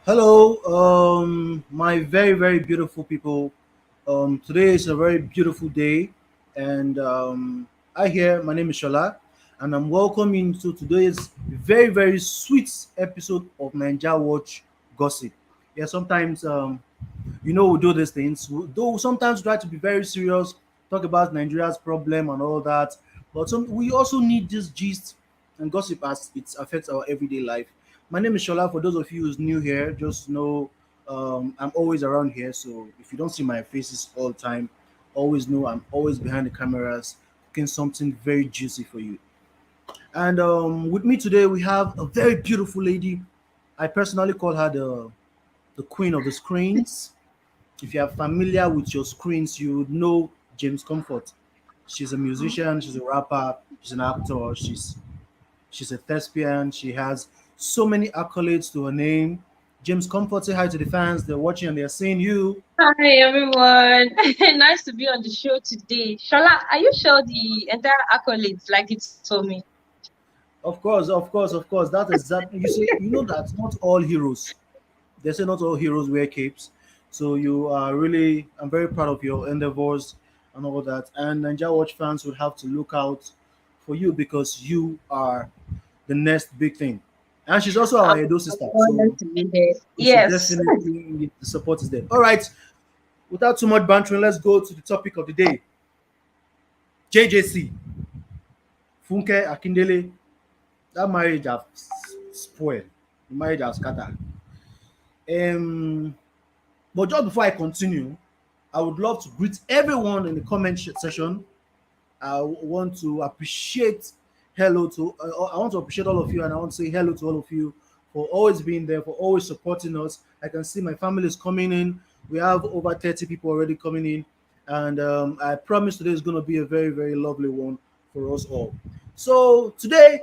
Hello, my very beautiful people. Today is a very beautiful day, and my name is Shola, and I'm welcoming to today's very sweet episode of Ninja Watch Gossip. Yeah, sometimes we do these things. Though sometimes try to be very serious, talk about Nigeria's problem and all that, but we also need this gist and gossip as it affects our everyday life. My name is Shola. For those of you who's new here, just know I'm always around here. So if you don't see my faces all the time, always know I'm always behind the cameras cooking something very juicy for you. And with me today, we have a very beautiful lady. I personally call her the queen of the screens. If you are familiar with your screens, you would know James Comfort. She's a musician, she's a rapper, she's an actor, she's a thespian, she has so many accolades to her name. James Comfort, say hi to the fans, they're watching and they're seeing you. Hi everyone. Nice to be on the show today. Shola, are you sure the entire accolades like it's for me? Of course. That is that. You see, you know that not all heroes. They say not all heroes wear capes. So you are really, I'm very proud of your endeavors and all that. And Ninja Watch fans would have to look out for you because you are the next big thing. And she's also our I'm Edo sister, honored so to be here. we should Yes. definitely the support is there. All right, without too much bantering, let's go to the topic of the day. JJC, Funke Akindele, that marriage have spoiled. The marriage has scattered. Um, but just before I continue, I would love to greet everyone in the section. I want to appreciate I want to appreciate all of you, and I want to say hello to all of you for always being there, for always supporting us. I can see my family is coming in. We have over 30 people already coming in, and I promise today is going to be a very lovely one for us all. So today,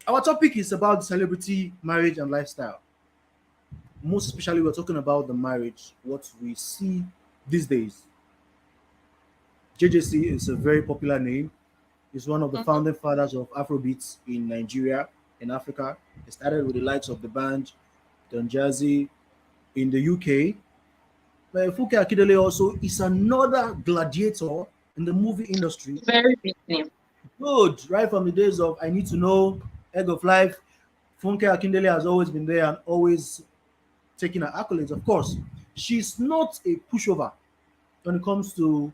our topic is about celebrity marriage and lifestyle. Most especially, we're talking about the marriage, what we see these days. JJC is a very popular name. He's one of the Mhm. founding fathers of Afrobeats in Nigeria, in Africa. He started with the likes of the band Don Jazzy in the UK. But Funke Akindele also is another gladiator in the movie industry. Very big name. Good, right from the days of I Need to Know, Egg of Life. Funke Akindele has always been there and always taking her accolades. Of course, she's not a pushover when it comes to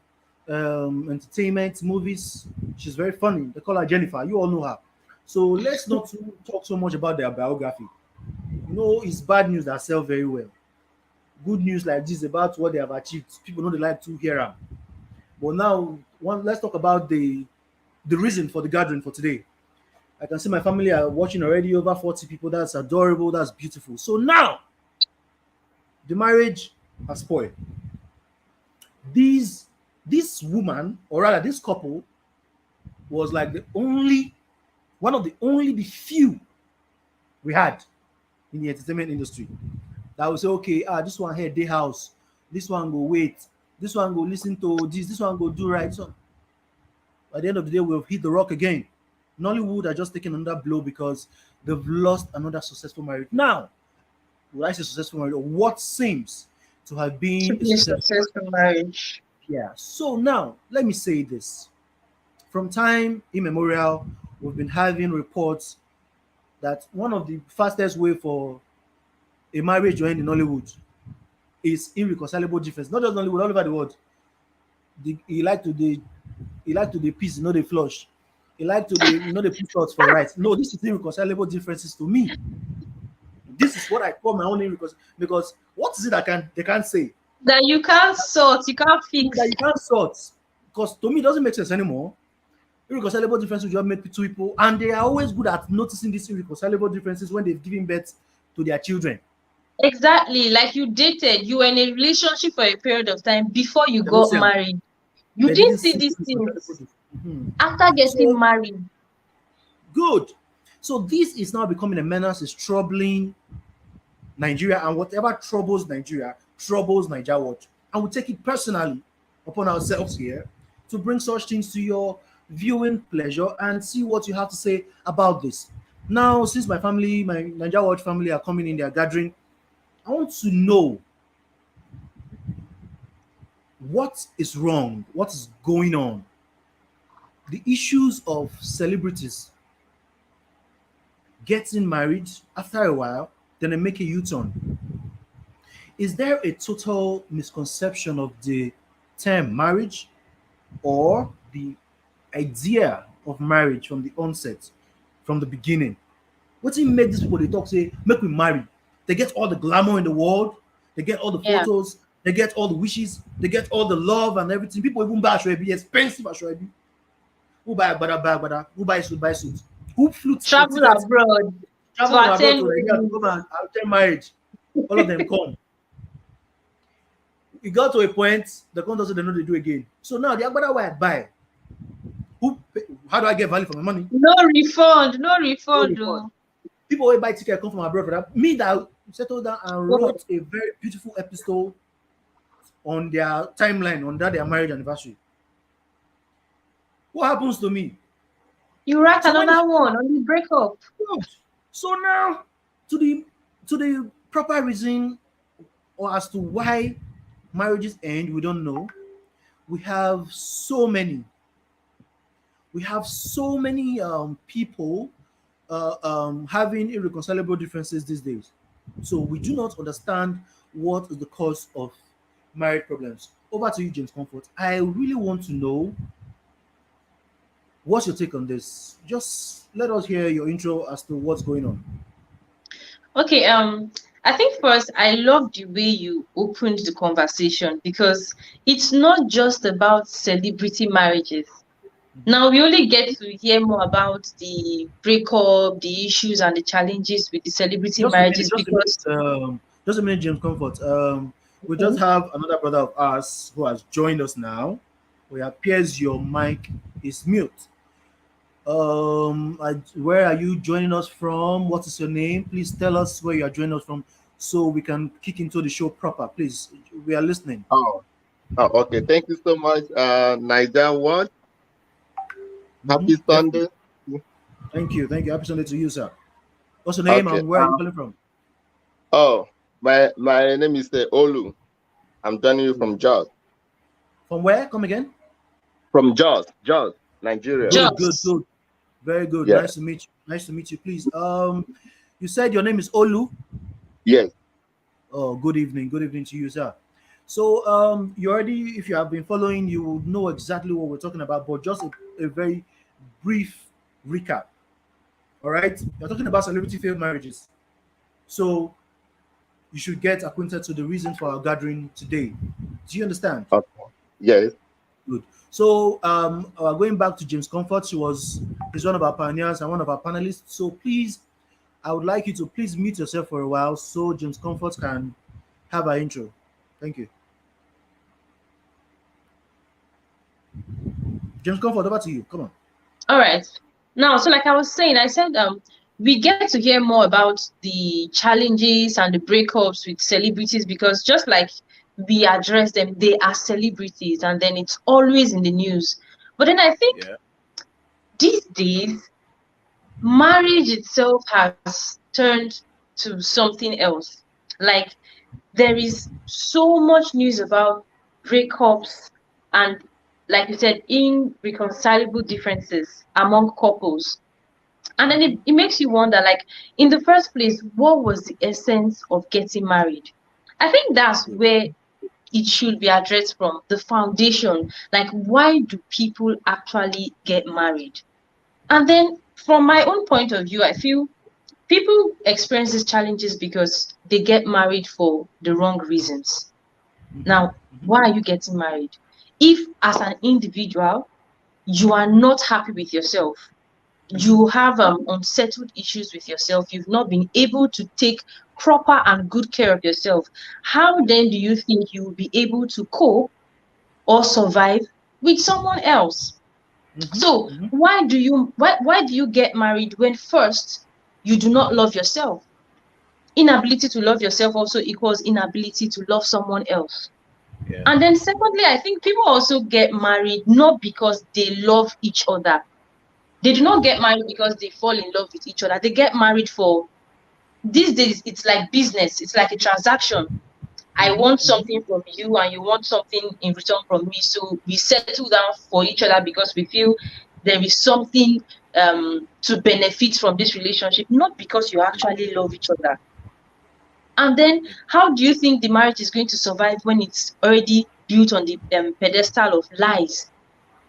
entertainment, movies. She's very funny. They call her Jennifer. You all know her. So let's not talk so much about their biography. You know, it's bad news that sell very well. Good news like this about what they have achieved. People know they like to hear them. But now, let's talk about the reason for the gathering for today. I can see my family are watching already, over 40 people. That's adorable. That's beautiful. So now, the marriage has spoiled. These this woman, or rather this couple, was like one of the few we had in the entertainment industry that would say, okay, this one here day house, this one go wait, this one go listen to this one go do right. So at the end of the day, we've hit the rock again. Nollywood are just taking another blow because they've lost another successful marriage. Now, would I say successful marriage, or what seems to have To been a be a successful marriage? successful marriage. Yeah. So now, let me say this. From time immemorial, we've been having reports that one of the fastest way for a marriage to end in Hollywood is irreconcilable difference. Not just Hollywood, all over the world. He like to the peace, not the flush. He like to the put shots for right. No, this is irreconcilable differences to me. This is what I call my own irreconcilable because what is it that they can't say That you can't sort, you can't that fix. you can't sort? Because to me it doesn't make sense anymore. Irreconcilable differences just make two people, and they are always good at noticing these irreconcilable differences when they've given birth to their children. Exactly. Like you dated, you were in a relationship for a period of time before you They don't got see them. married. You They didn't didn't see see these irreconcilable things differences. Mhm. after getting So married. good. So this is now becoming a menace, is troubling Nigeria, and whatever troubles Nigeria troubles Nigeria Watch. And we take it personally upon ourselves here to bring such things to your viewing pleasure and see what you have to say about this. Now, since my Nigeria Watch family are coming in, they are gathering, I want to know what is wrong, what is going on, the issues of celebrities getting married after a while, then they make a U-turn. Is there a total misconception of the term marriage or the idea of marriage from the onset, from the beginning? What do you make these people they talk say, make we marry? They get all the glamour in the world, they get all the Yeah. photos, they get all the wishes, they get all the love and everything. People even buy ashwabi, expensive ashwabi. Who buy bada, who buy suit, who flutes for Travel tickets, abroad travel from to abroad attend to Nigeria to weddings. come and attend marriage. All of them come. It got to a point, the country also they know they do again. So now the agbada why I buy, how do I get value for my money? No refund, no No refund. refund. Oh. People who buy ticket come from abroad for that. Me that settled down and God. wrote a very beautiful episode on their timeline on that their marriage anniversary. What happens to me? You write So when another one on the breakup. so now to the proper reason or as to why marriages end, we don't know. We have so many. We have so many people having irreconcilable differences these days. So we do not understand what is the cause of marriage problems. Over to you, James Comfort. I really want to know what's your take on this. Just let us hear your intro as to what's going on. Okay, I think first I love the way you opened the conversation because it's not just about celebrity marriages. Mhm. Now we only get to hear more about the breakup, the issues and the challenges with the celebrity Just a minute, marriages because just a minute, James Comfort. We just okay. have another brother of ours who has joined us now. It appears your mic is mute. Where are you joining us from? What is your name? Please tell us where you are joining us from so we can kick into the show proper. Please, we are listening. Oh, okay. Thank you so much, Niger One. Happy Definitely. Sunday. Thank you. Thank you. Happy Sunday to you, sir. What's your name Okay. and where are you calling from? Oh, my name is Olu. I'm joining you from Jos. From where? Come again. From Jos, Nigeria. Good, good, Just good. Very good. Yeah. Nice to meet you. Nice to meet you. Please. You said your name is Olu. Yes. Oh, good evening. Good evening to you, sir. So, you already, if you have been following, you will know exactly what we're talking about, but just a very brief recap. All right. We're talking about celebrity failed marriages. So, you should get acquainted to the reason for our gathering today. Do you understand? Okay. Yes. Good. So, going back to James Comfort, he's one of our pioneers and one of our panelists. So, please, I would like you to please mute yourself for a while so James Comfort can have our intro. Thank you. James Comfort, over to you. Come on. all right. Now, so like I was saying, I said we get to hear more about the challenges and the breakups with celebrities because just like we address them, they are celebrities and then it's always in the news. But then I think Yeah. these days marriage itself has turned to something else. Like there is so much news about breakups and, like you said, irreconcilable differences among couples. And then it makes you wonder, like, in the first place, what was the essence of getting married? I think that's Good. where it should be addressed from the foundation. Like, why do people actually get married? And then, from my own point of view, I feel people experience these challenges because they get married for the wrong reasons. Mm-hmm. Now, Mm-hmm. why are you getting married? If, as an individual, you are not happy with yourself, Mm-hmm. you have unsettled issues with yourself, you've not been able to take proper and good care of yourself, how Yeah. then do you think you will be able to cope or survive with someone else? Mm-hmm. So Mm-hmm. why do you get married when first you do not love yourself? Inability to love yourself also equals inability to love someone else. Yeah. And then secondly, I think people also get married not because they love each other. They do not get married because they fall in love with each other. They get married for These days, it's like business. It's like a transaction. I Mm-hmm, want mm-hmm. something from you and you want something in return from me. So we settle down for each other because we feel there is something to benefit from this relationship, not because you actually love each other. And then, how do you think the marriage is going to survive when it's already built on the pedestal of lies?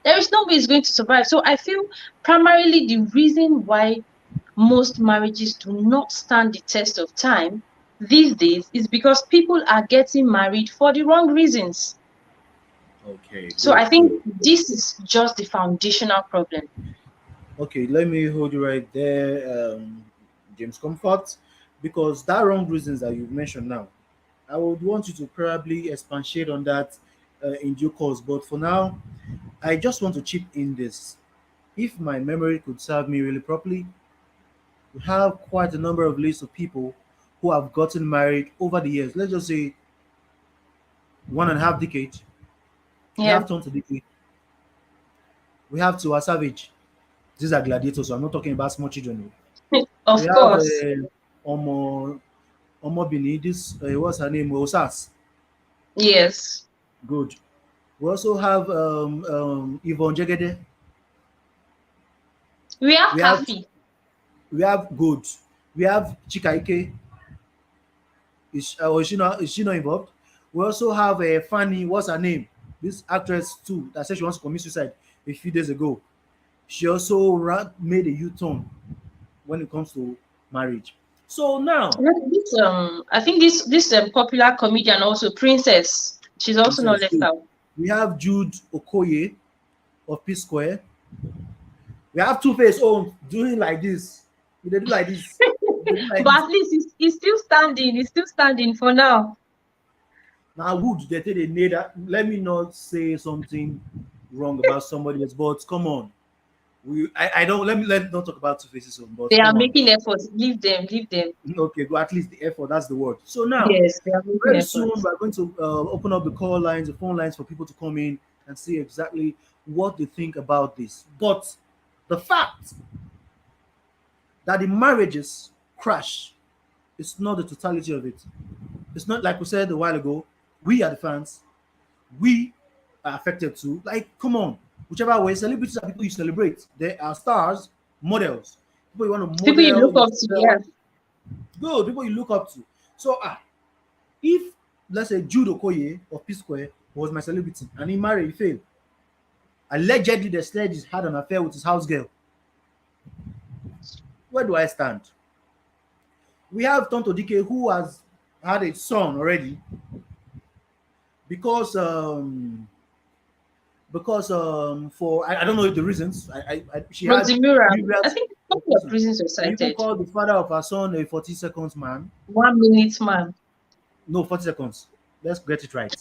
There is no way it's going to survive. So I feel primarily the reason why most marriages do not stand the test of time these days is because people are getting married for the wrong reasons. Okay, So good, I think good. this is just the foundational problem. Okay, let me hold you right there, James Comfort, because that wrong reasons that you've mentioned now, I would want you to probably expatiate on that in due course. But for now, I just want to chip in this. If my memory could serve me really properly, we have quite a number of lists of people who have gotten married over the years. Let's just say 1.5 decade. We Yeah, have Tonto Dike. We have Tiwa Savage. These are gladiators, so I'm not talking about small children. We of have course. Omo Omobini. This what's her name? Osas. Yes. Good. We also have Yvonne Jegede. We have We have Kafi. good. We have Chikaike. Is she not involved? We also have Fanny. What's her name? This actress too that said she wants to commit suicide a few days ago. She also made a U-turn when it comes to marriage. So now, I think this popular comedian also Princess. She's also not Princess, left good. out. We have Jude Okoye of P Square. We have Two Face own doing like this. They do like this. They do like But this. at least he's still standing. He's still standing for now. Now, would they take a need that? Let me not say something wrong about somebody else, but come on. I don't let not talk about Two Faces own, but They are come on. making efforts. Leave them. Leave them. Okay, go at least the effort. That's the word. So now, Yes, they are making very soon efforts. we're going to open up the call lines, the phone lines for people to come in and see exactly what they think about this. But the fact that the marriages crash is not the totality of it. It's not like we said a while ago. We are the fans. We are affected too. Like, come on. Whichever way, celebrities are people you celebrate. They are stars, models. People you want to People you model look up to. yourself. Yeah. Good. People you look up to. So, if let's say Jude Okoye of P Square was my celebrity and he married, he failed. Allegedly, the sledge has had an affair with his house girl. Where do I stand? We have Tonto Dike who has had a son already because for I don't know the reasons. She had Rosimura. I previous think a couple of reasons were she even cited. called the father of her son a 40 seconds man. 1 minute man. No, 40 seconds. Let's get it right.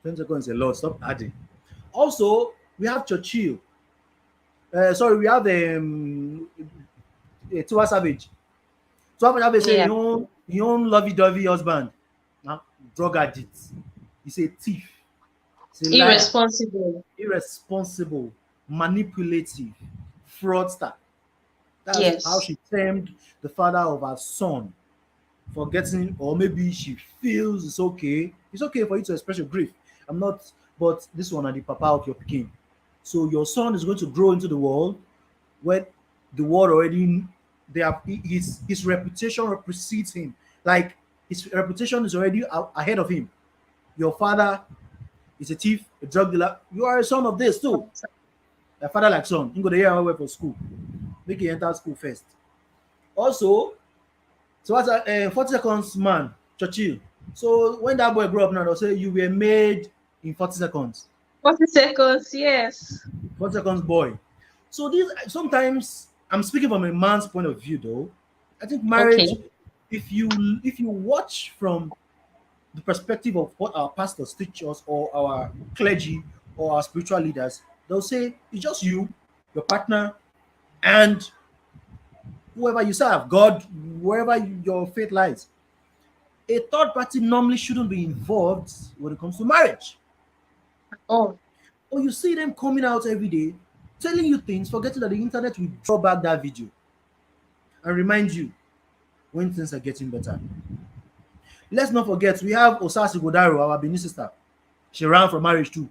20 seconds is a lot. Stop adding. Also, we have Churchill. Sorry, we have Tiwa Savage. Tiwa Savage say Yeah. he own lovey-dovey husband. Now, drug addict. He's a thief. He's a liar. Irresponsible. Irresponsible. Manipulative. Fraudster. That's how Yes. she termed the father of her son for getting, or maybe she feels it's okay. It's okay for you to express your grief. I'm not, but this one are the papa of your picking. So your son is going to grow into the world where the world already they have his reputation precedes him. Like his reputation is already ahead of him. Your father is a thief, a drug dealer. You are a son of this too. A father like son. You go the year away for school. Make you enter school first. Also, so what's a 40 seconds man, Churchill. So when that boy grow up now, they'll say you were made in 40 seconds. 40 seconds. Yes. 40 seconds boy. So these sometimes I'm speaking from a man's point of view though. I think Okay. marriage, if you watch from the perspective of what our pastors teach us or our clergy or our spiritual leaders, they'll say it's just you, your partner, and whoever you serve, God, wherever your faith lies. A third party normally shouldn't be involved when it comes to marriage. Oh, Or you see them coming out every day telling you things, forgetting that the internet will draw back that video and remind you. when things are getting better. Let's not forget we have Osasi Godaro, our Benin sister. She ran for marriage too.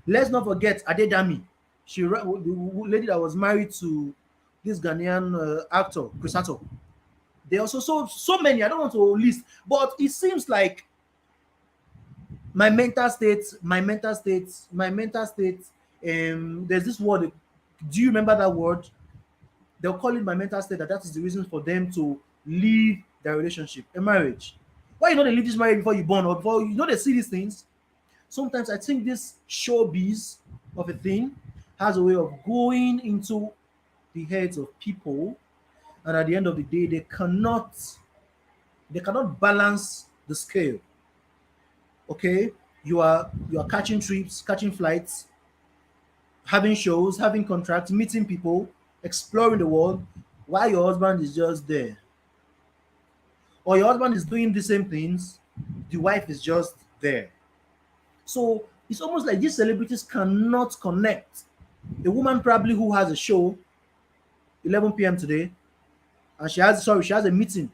Let's not forget Adedami. She the lady that was married to this Ghanaian actor, Chris Atto. There are also so many. I don't want to list, but it seems like my mental state. There's this word. Do you remember that word? They'll call it my mental state. That is the reason for them to leave their relationship, a marriage. Why you know they leave this marriage before you born or before you know they see these things? Sometimes I think this showbiz of a thing has a way of going into the heads of people, and at the end of the day, they cannot balance the scale. Okay, you are catching trips, catching flights, having shows, having contracts, meeting people, exploring the world, while your husband is just there, or your husband is doing the same things, the wife is just there. So it's almost like these celebrities cannot connect. A woman probably who has a show 11 p.m. today, and she has a meeting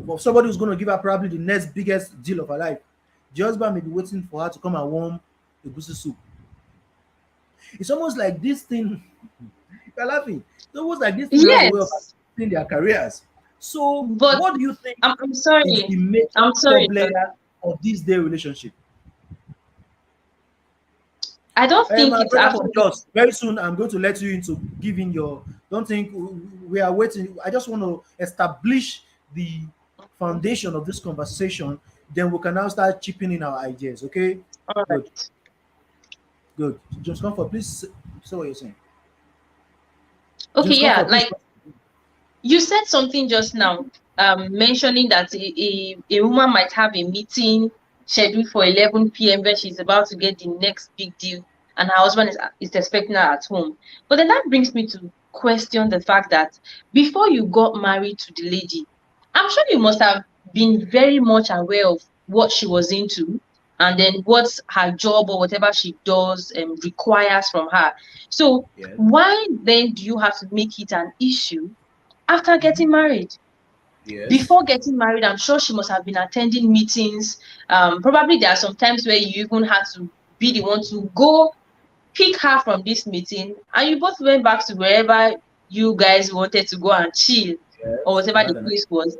of somebody who's going to give her probably the next biggest deal of her life. The husband may be waiting for her to come and warm the goosey soup. It's almost like this thing. You're laughing. It's almost like this thing has a way of Yes, affecting their careers. So, but what do you think I'm is sorry. the major I'm sorry, problem Shola. of this day relationship? I don't think My it's brother from actually. Jos, very soon I'm going to let you into giving your. Don't think we are waiting. I just want to establish the foundation of this conversation. Then we can now start chipping in our ideas. Okay, All good, right. good. James Comfort, please say what you're saying. Okay, James yeah, Comfort, please. like you said something just now, mentioning that a woman might have a meeting scheduled for 11 p.m. where she's about to get the next big deal, and her husband is expecting her at home. But then that brings me to question the fact that before you got married to the lady, I'm sure you must have been very much aware of what she was into and then what her job or whatever she does requires from her. So Yes. why then do you have to make it an issue after Mhm. getting married? Yes. Before getting married, I'm sure she must have been attending meetings. Probably there are some times where you even had to be the one to go pick her from this meeting, and you both went back to wherever you guys wanted to go and chill, or Yes. You whatever had the an. place was.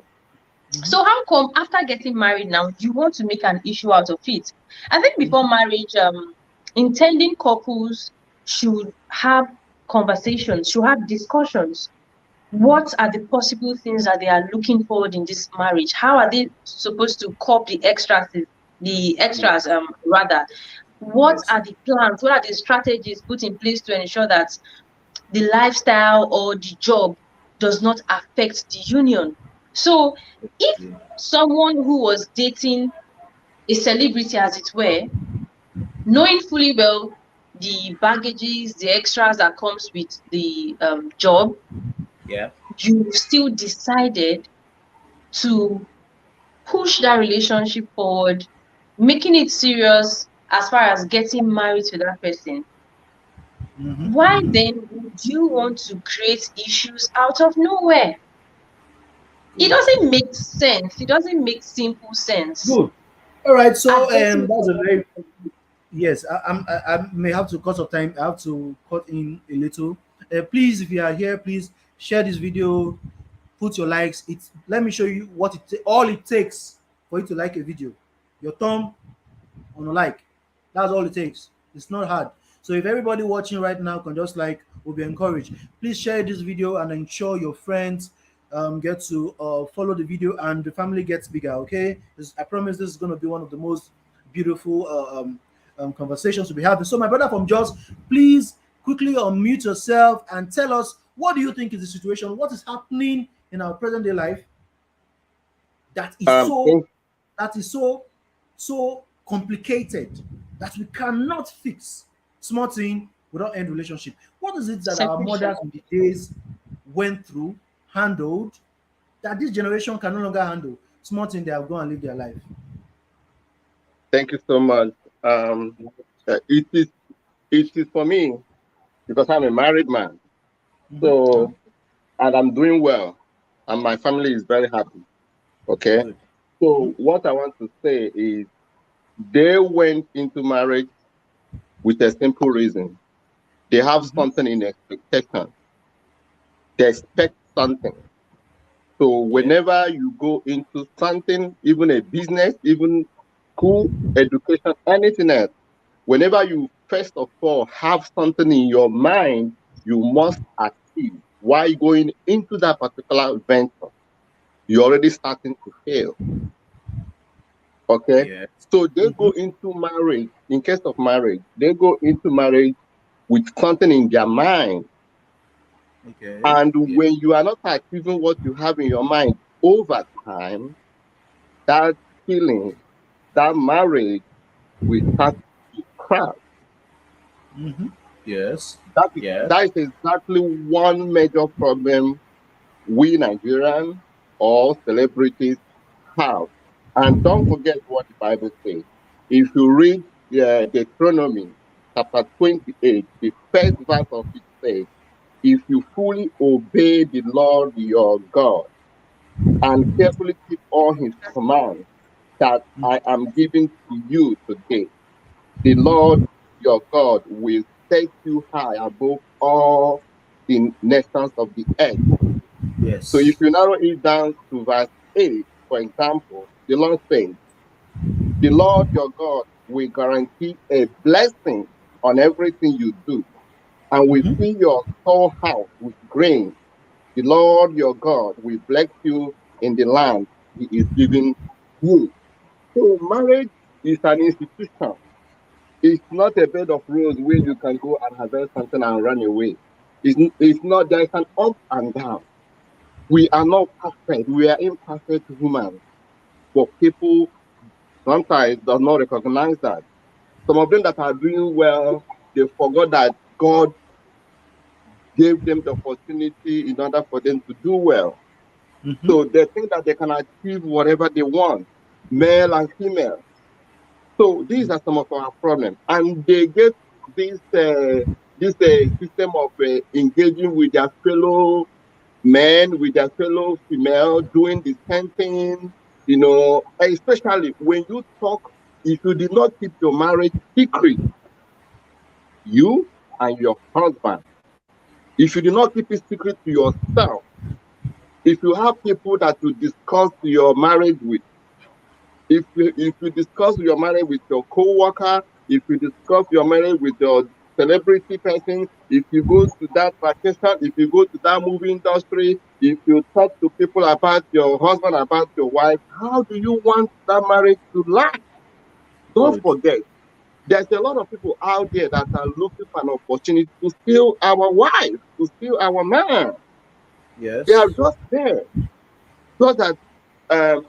Mhm. So how come after getting married now you want to make an issue out of it? I think before Mhm. marriage, intending couples should have conversations, should have discussions. Mhm. What are the possible things that they are looking forward in this marriage? How are they supposed to cope the extras Yes. rather? What Yes. are the plans? What are the strategies put in place to ensure that the lifestyle or the job does not affect the union? So if Yeah. someone who was dating a celebrity, as it were, knowing fully well the baggages, the extras that comes with the job, Yeah. you still decided to push that relationship forward, making it serious as far as getting married to that person, Mhm. why then would you want to create issues out of nowhere? It Good. doesn't make sense. It doesn't make simple sense. Good. All right. So At getting that's a very. Yes. I may have to cut of time. I have to cut in a little. Please, if you are here, please share this video. Put your likes. It's let me show you what all it takes for you to like a video. Your thumb on a like. That's all it takes. It's not hard. So if everybody watching right now can just like, will be encouraged. Please share this video and ensure your friends get to follow the video and the family gets bigger. Okay, I promise this is going to be one of the most beautiful conversations to be having. So my brother from Jos, please quickly unmute yourself and tell us what do you think is the situation? What is happening in our present day life that is so Thank, so complicated that we cannot fix small thing without end relationship. What is it that our separation. mothers in the days went through, handled, that this generation can no longer handle? Small thing, they have gone and live their life. thank you so much. Um, it is for me because I'm a married man. Mhm. So and I'm doing well. and my family is very happy. Okay. Good. Mm-hmm. So what I want to say is they went into marriage with a simple reason. They have Mm-hmm. something in expectation. They expect something. So Yeah. whenever you go into something, even a business, even school, education, anything else, whenever you first of all have something in your mind, you must achieve. Why going into that particular venture? You're already starting to fail. Okay. Yes. So they Mm-hmm. go into marriage, in case of marriage, they go into marriage with something in their mind. Okay. And Yeah. when you are not achieving what you have in your mind over time, that feeling, that marriage will start to crash. Mm-hmm. Yes. That is, Yes. that is exactly one major problem we Nigerians or celebrities have. And don't forget what the Bible says. If you read Deuteronomy chapter 28, the first verse of it says, if you fully obey the Lord your God and carefully keep all his commands that I am giving to you today, the Lord your God will set you high above all the nations of the earth. So if Yes. you narrow it down to verse 8, for example, the Lord says, the Lord your God will guarantee a blessing on everything you do and will Mm-hmm. fill your storehouse with grain. The Lord your God will bless you in the land he is giving you. So marriage is an institution. It's not a bed of roses where you can go and harvest something and run away. It's not, there's an up and down. We are not perfect. We are imperfect humans. But people sometimes do not recognize that. Some of them that are doing well, they forgot that God gave them the opportunity in order for them to do well. Mm-hmm. So they think that they can achieve whatever they want, male and female. So these are some of our problems, and they get this system of engaging with their fellow men, with their fellow female, doing the same thing. You know, especially when you talk, if you did not keep your marriage secret, you and your husband, if you do not keep it secret to yourself, if you have people that you discuss your marriage with, if you discuss your marriage with your co-worker, if you discuss your marriage with your celebrity person, if you go to that vacation, if you go to that movie industry, if you talk to people about your husband, about your wife, how do you want that marriage to last? Don't Good. forget, there's a lot of people out there that are looking for an opportunity to steal our wife, to steal our man. They are Yes. just there. So that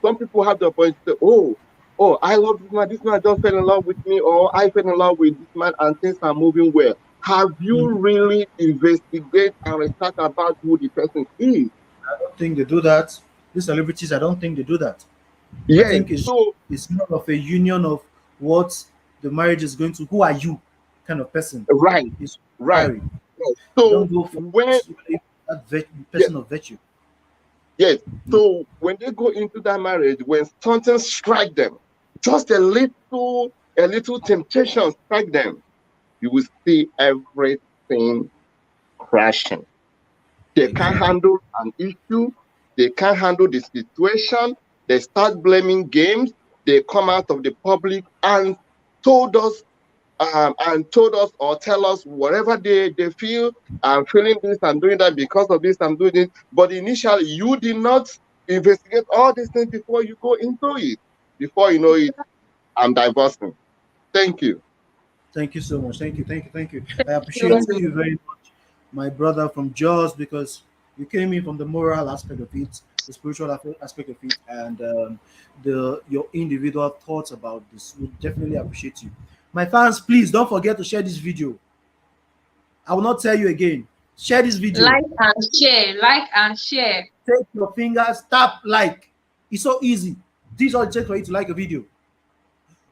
some people have the opportunity to say, oh, I love this man. This man just fell in love with me, or I fell in love with this man, and things are moving well. Have you Mm-hmm. really investigated and researched about who the person is? I don't think they do that. These celebrities, I don't think they do that. I Yes. think So it's more of a union of what the marriage is going to. Who are you, kind of person. right, It's right. married. Yes. They So don't go for when that yes, person of virtue. yes. No. So when they go into that marriage, when something strike them, just a little temptation strike them, you will see everything crashing. They can't Exactly. handle an issue. They can't handle the situation. They start blaming games. They come out of the public and told us or tell us whatever they feel. I'm feeling this, I'm doing that because of this, I'm doing it. But initially, you did not investigate all these things before you go into it. Before you know it, I'm divorcing. Thank you. Thank you so much. Thank you. Thank you. Thank you. I appreciate You. you very much, my brother from Jaws, because you came in from the moral aspect of it, the spiritual aspect of it, and the your individual thoughts about this. We definitely appreciate you. My fans, please don't forget to share this video. I will not tell you again. Share this video. Like and share. Like and share. Take your fingers, tap like. It's so easy. This is all it takes for you to like a video.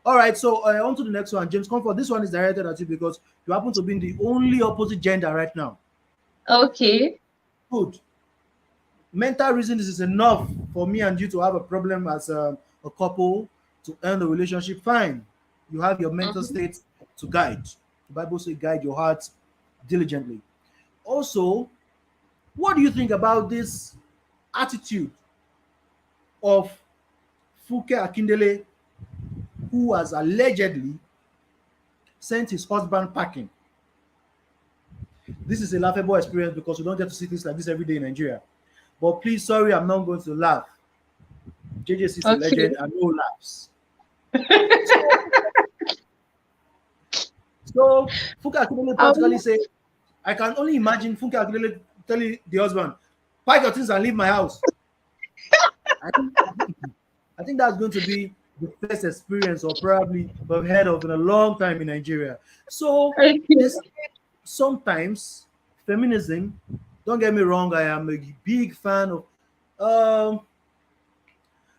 All right, so on to the next one. James Comfort, this one is directed at you because you happen to be in the only opposite gender right now. Okay. Good. mental reasons is enough for me and you to have a problem as a couple to end the relationship, fine. You have your mental Mhm. state to guide. The Bible says, guide your heart diligently. Also, what do you think about this attitude of Funke Akindele, who has allegedly sent his husband packing? This is a laughable experience because we don't get to see things like this every day in Nigeria. But please, sorry, I'm not going to laugh. JJC is a Okay. legend and no laughs. So, so Funke Akindele practically Um, say, I can only imagine Funke Akindele telling the husband, pack your things and leave my house. I think, I think that's going to be the first experience or probably we've heard of in a long time in Nigeria. So okay. they say sometimes feminism, don't get me wrong, I am a big fan of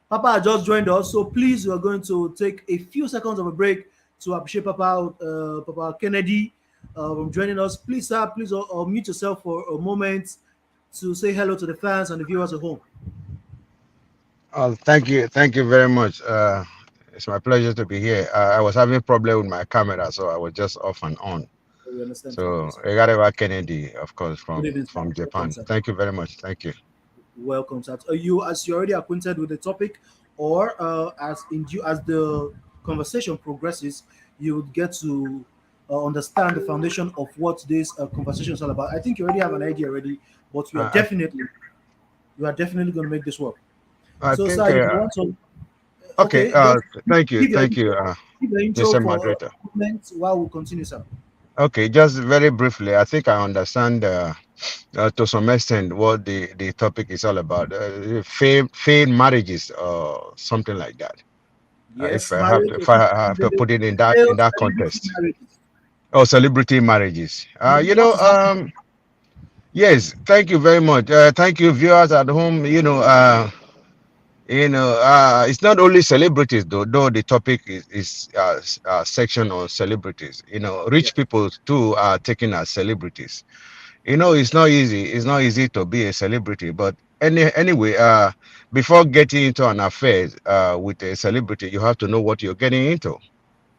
Papa had just joined us, so please, we are going to take a few seconds of a break to appreciate Papa Kennedy joining us. Please, sir, please mute yourself for a moment to say hello to the fans and the viewers at home. Oh, thank you very much. It's my pleasure to be here. I was having a problem with my camera, so I was just off and on. We understand, sir. So, Yes, sir. Regarding Kennedy, of course, Good evening, sir. from Welcome, Japan. sir. Thank you very much. Thank you. Welcome, sir. Are you, as you're already acquainted with the topic, or as the conversation progresses, you would get to understand the foundation of what this conversation is all about. I think you already have an idea already, but I, you are definitely going to make this work. I So, think. sir, if you want to, Okay. okay, just give your Thank you, intro, give your intro Mr. for Moderator. a moment while we continue, sir. Okay, just very briefly, I think I understand to some extent what the topic is all about. Failed marriages or something like that. Yes, marriage If of I have to put it in failed that celebrity context. marriages. Oh, celebrity marriages. What is happening? Yes, thank you very much. Thank you, viewers at home. It's not only celebrities though the topic is section on celebrities. Yeah, Rich people too are taken as celebrities. It's not easy. It's not easy to be a celebrity. But anyway, before getting into an affair with a celebrity, you have to know what you're getting into,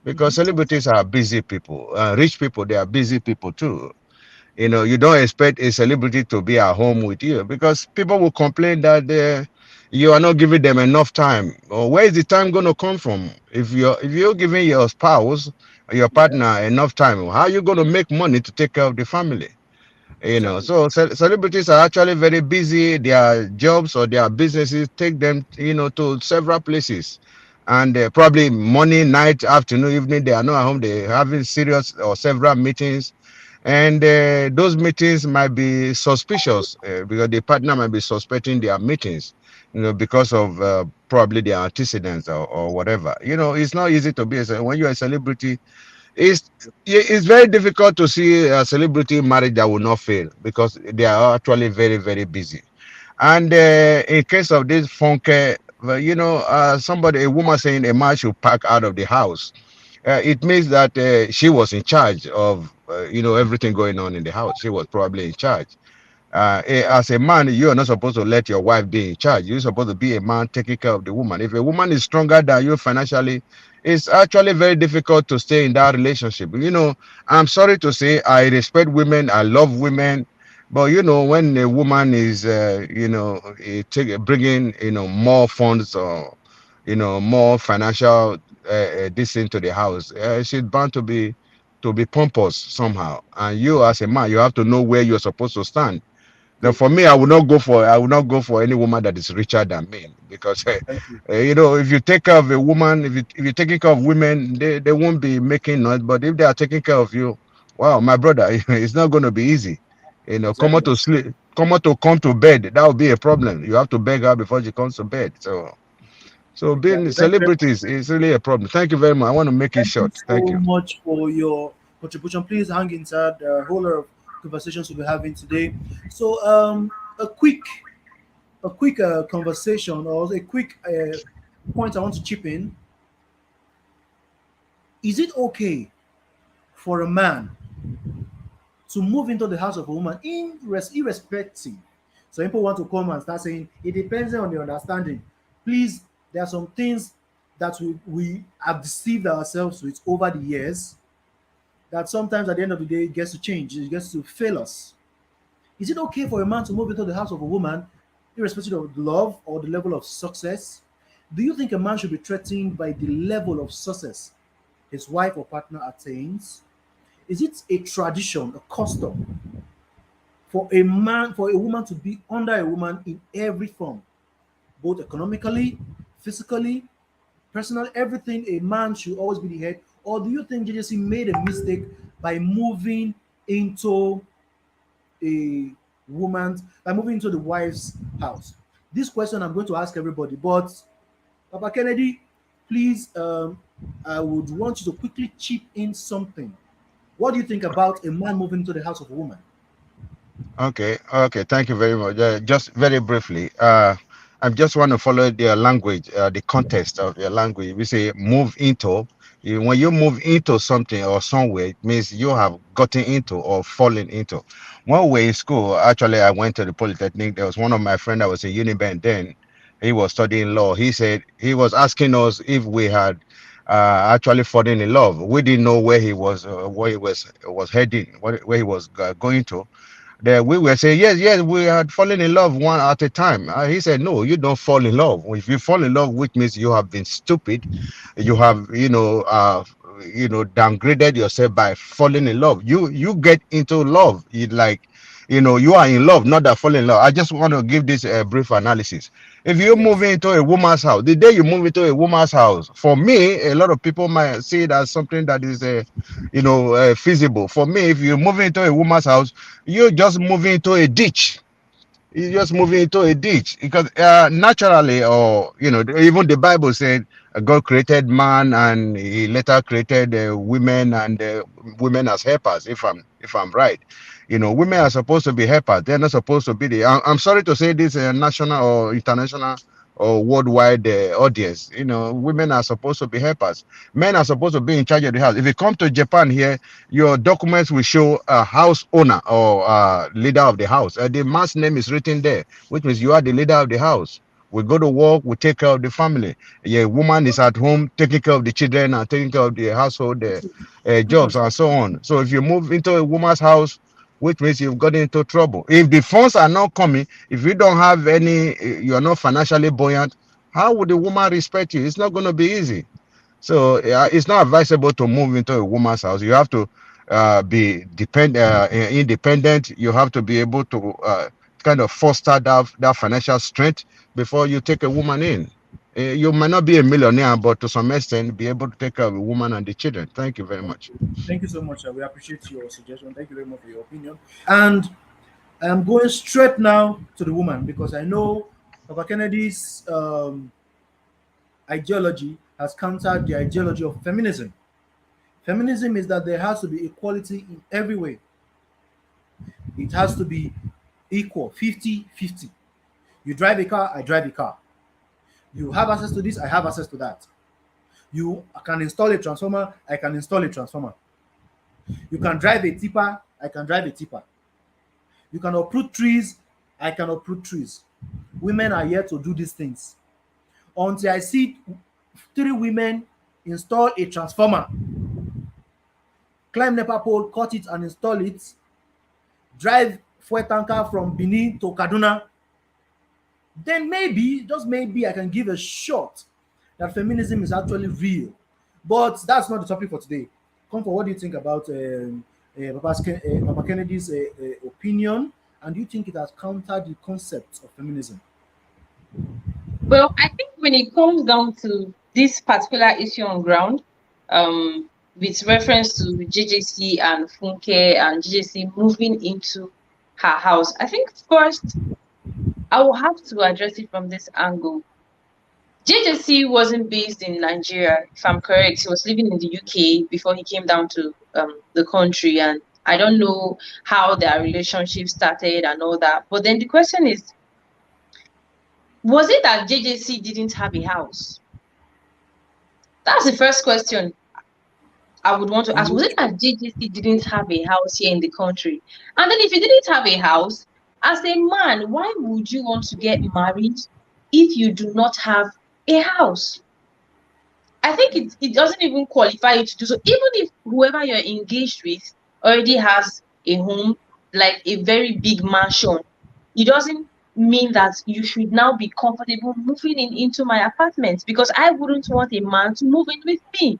because celebrities are busy people. Rich people, they are busy people too. You don't expect a celebrity to be at home with you, because people will complain that you are not giving them enough time. Or where is the time going to come from? If you're giving your spouse or your yeah, partner enough time, how are you going to make money to take care of the family? exactly. So celebrities are actually very busy. Their jobs or their businesses take them, to several places, and probably morning, night, afternoon, evening, they are not at home. They having serious or several meetings, and those meetings might be suspicious, because the partner might be suspecting their meetings, because of probably their antecedents or whatever. It's not easy to be when you're a celebrity. It's very difficult to see a celebrity marriage that will not fail, because they are actually very, very busy. And in case of this Funke, well, a woman saying a man should pack out of the house, it means that she was in charge of everything going on in the house. She was probably in charge. As a man, you are not supposed to let your wife be in charge. You're supposed to be a man taking care of the woman. If a woman is stronger than you financially, it's actually very difficult to stay in that relationship. I'm sorry to say, I respect women, I love women, but when a woman is, bringing, more funds or, more financial this into the house, she's bound to be pompous somehow. And you, as a man, you have to know where you're supposed to stand. Now, Good. for me, I will not go for any woman that is richer than me, because Thank you. if you take care of a woman, if you're taking care of women, they won't be making noise. But if they are taking care of you, wow, my brother, it's not going to be easy. Come Exactly. out to sleep, come to bed. That would be a problem. You have to beg her before she comes to bed. So being Exactly. Thank you. celebrities is really a problem. Thank you very much. I want to make it Thank you short. Thank so you. much for your contribution. Please hang inside. There are a whole lot of conversations we'll be having today. So, a quick conversation or a quick point I want to chip in. Is it okay for a man to move into the house of a woman irrespective? Some people want to come and start saying it depends on the understanding. Please, there are some things that we have deceived ourselves with over the years that sometimes at the end of the day it gets to change, it gets to fail us. Is it okay for a man to move into the house of a woman, irrespective of love or the level of success? Do you think a man should be threatened by the level of success his wife or partner attains? Is it a tradition, a custom for a man, for a woman to be under a woman in every form, both economically, physically, personal, everything? A man should always be the head? Or do you think JJC made a mistake by moving into a woman's, by moving into the wife's house? This question I'm going to ask everybody, but Papa Kennedy, please, I would want you to quickly chip in something. What do you think about a man moving into the house of a woman? Okay, okay, thank you very much. Just very briefly, I just want to follow their language, the context of their language. We say move into. When you move into something or somewhere, it means you have gotten into or fallen into. One way in school, actually, I went to the Polytechnic. There was one of my friend that was in Uniben then. He was studying law. He said he was asking us if we had actually fallen in love. We didn't know where he was heading, where he was going to. That we were saying, yes, yes, we had fallen in love one at a time. He said, no, you don't fall in love. If you fall in love, which means you have been stupid, you have, downgraded yourself by falling in love. You get into love. You are in love, not that fall in love. I just want to give this a brief analysis. If you move Yes. into a woman's house, the day you move into a woman's house, for me, a lot of people might see it as something that is, feasible. For me, if you move into a woman's house, you're just moving into a ditch. You're just moving into a ditch because naturally, or even the Bible said God created man and He later created women and women as helpers. If I'm right, women are supposed to be helpers. They're not supposed to be the. I'm sorry to say this, national or international or worldwide audience. Women are supposed to be helpers. Men are supposed to be in charge of the house. If you come to Japan here, your documents will show a house owner or leader of the house. The man's name is written there, which means you are the leader of the house. We go to work, we take care of the family. Yeah, woman is at home taking care of the children and taking care of the household Quick jobs and response. so on. So if you move into a woman's house, which means you've got into trouble. If the funds are not coming, if you don't have any, you are not financially buoyant, how would the woman respect you? It's not going to be easy. So it's not advisable to move into a woman's house. You have to be independent. You have to be able to kind of foster that financial strength before you take a woman in. You might not be a millionaire, but to some extent, be able to take care of a woman and the children. Thank you very Thank much. you. Thank you so much. We appreciate your suggestion. Thank you very much for your opinion. And I'm going straight now to the woman because I know Papa Kennedy's ideology has countered the ideology of feminism. Feminism is that there has to be equality in every way. It has to be equal, 50-50. You drive a car, I drive a car. You have access to this, I have access to that. You can install a transformer, I can install a transformer. You can drive a tipper, I can drive a tipper. You can uproot trees, I can uproot trees. Women are here to do these things. Until I see three women install a transformer, climb NEPA pole, cut it and install it, drive fuel tanker from Benin to Kaduna, then maybe, just maybe, I can give a shot that feminism is actually real. But that's not the topic for today. Come for what do you think about Papa Kennedy's opinion, and do you think it has countered the concept of feminism? Well, I think when it comes down to this particular issue on ground, with reference to JJC and Funke and JJC moving into her house, I think first I will have to address it from this angle. JJC wasn't based in Nigeria, if I'm correct. He was living in the UK before he came down to the country, and I don't know how their relationship started and all that. But then the question is, was it that JJC didn't have a house? That's the first question I would want to ask. Was it that JJC didn't have a house here in the country? And then if he didn't have a house, as a man, why would you want to get married if you do not have a house? I think it doesn't even qualify you to do so. Even if whoever you're engaged with already has a home, like a very big mansion, it doesn't mean that you should now be comfortable moving in into my apartment, because I wouldn't want a man to move in with me.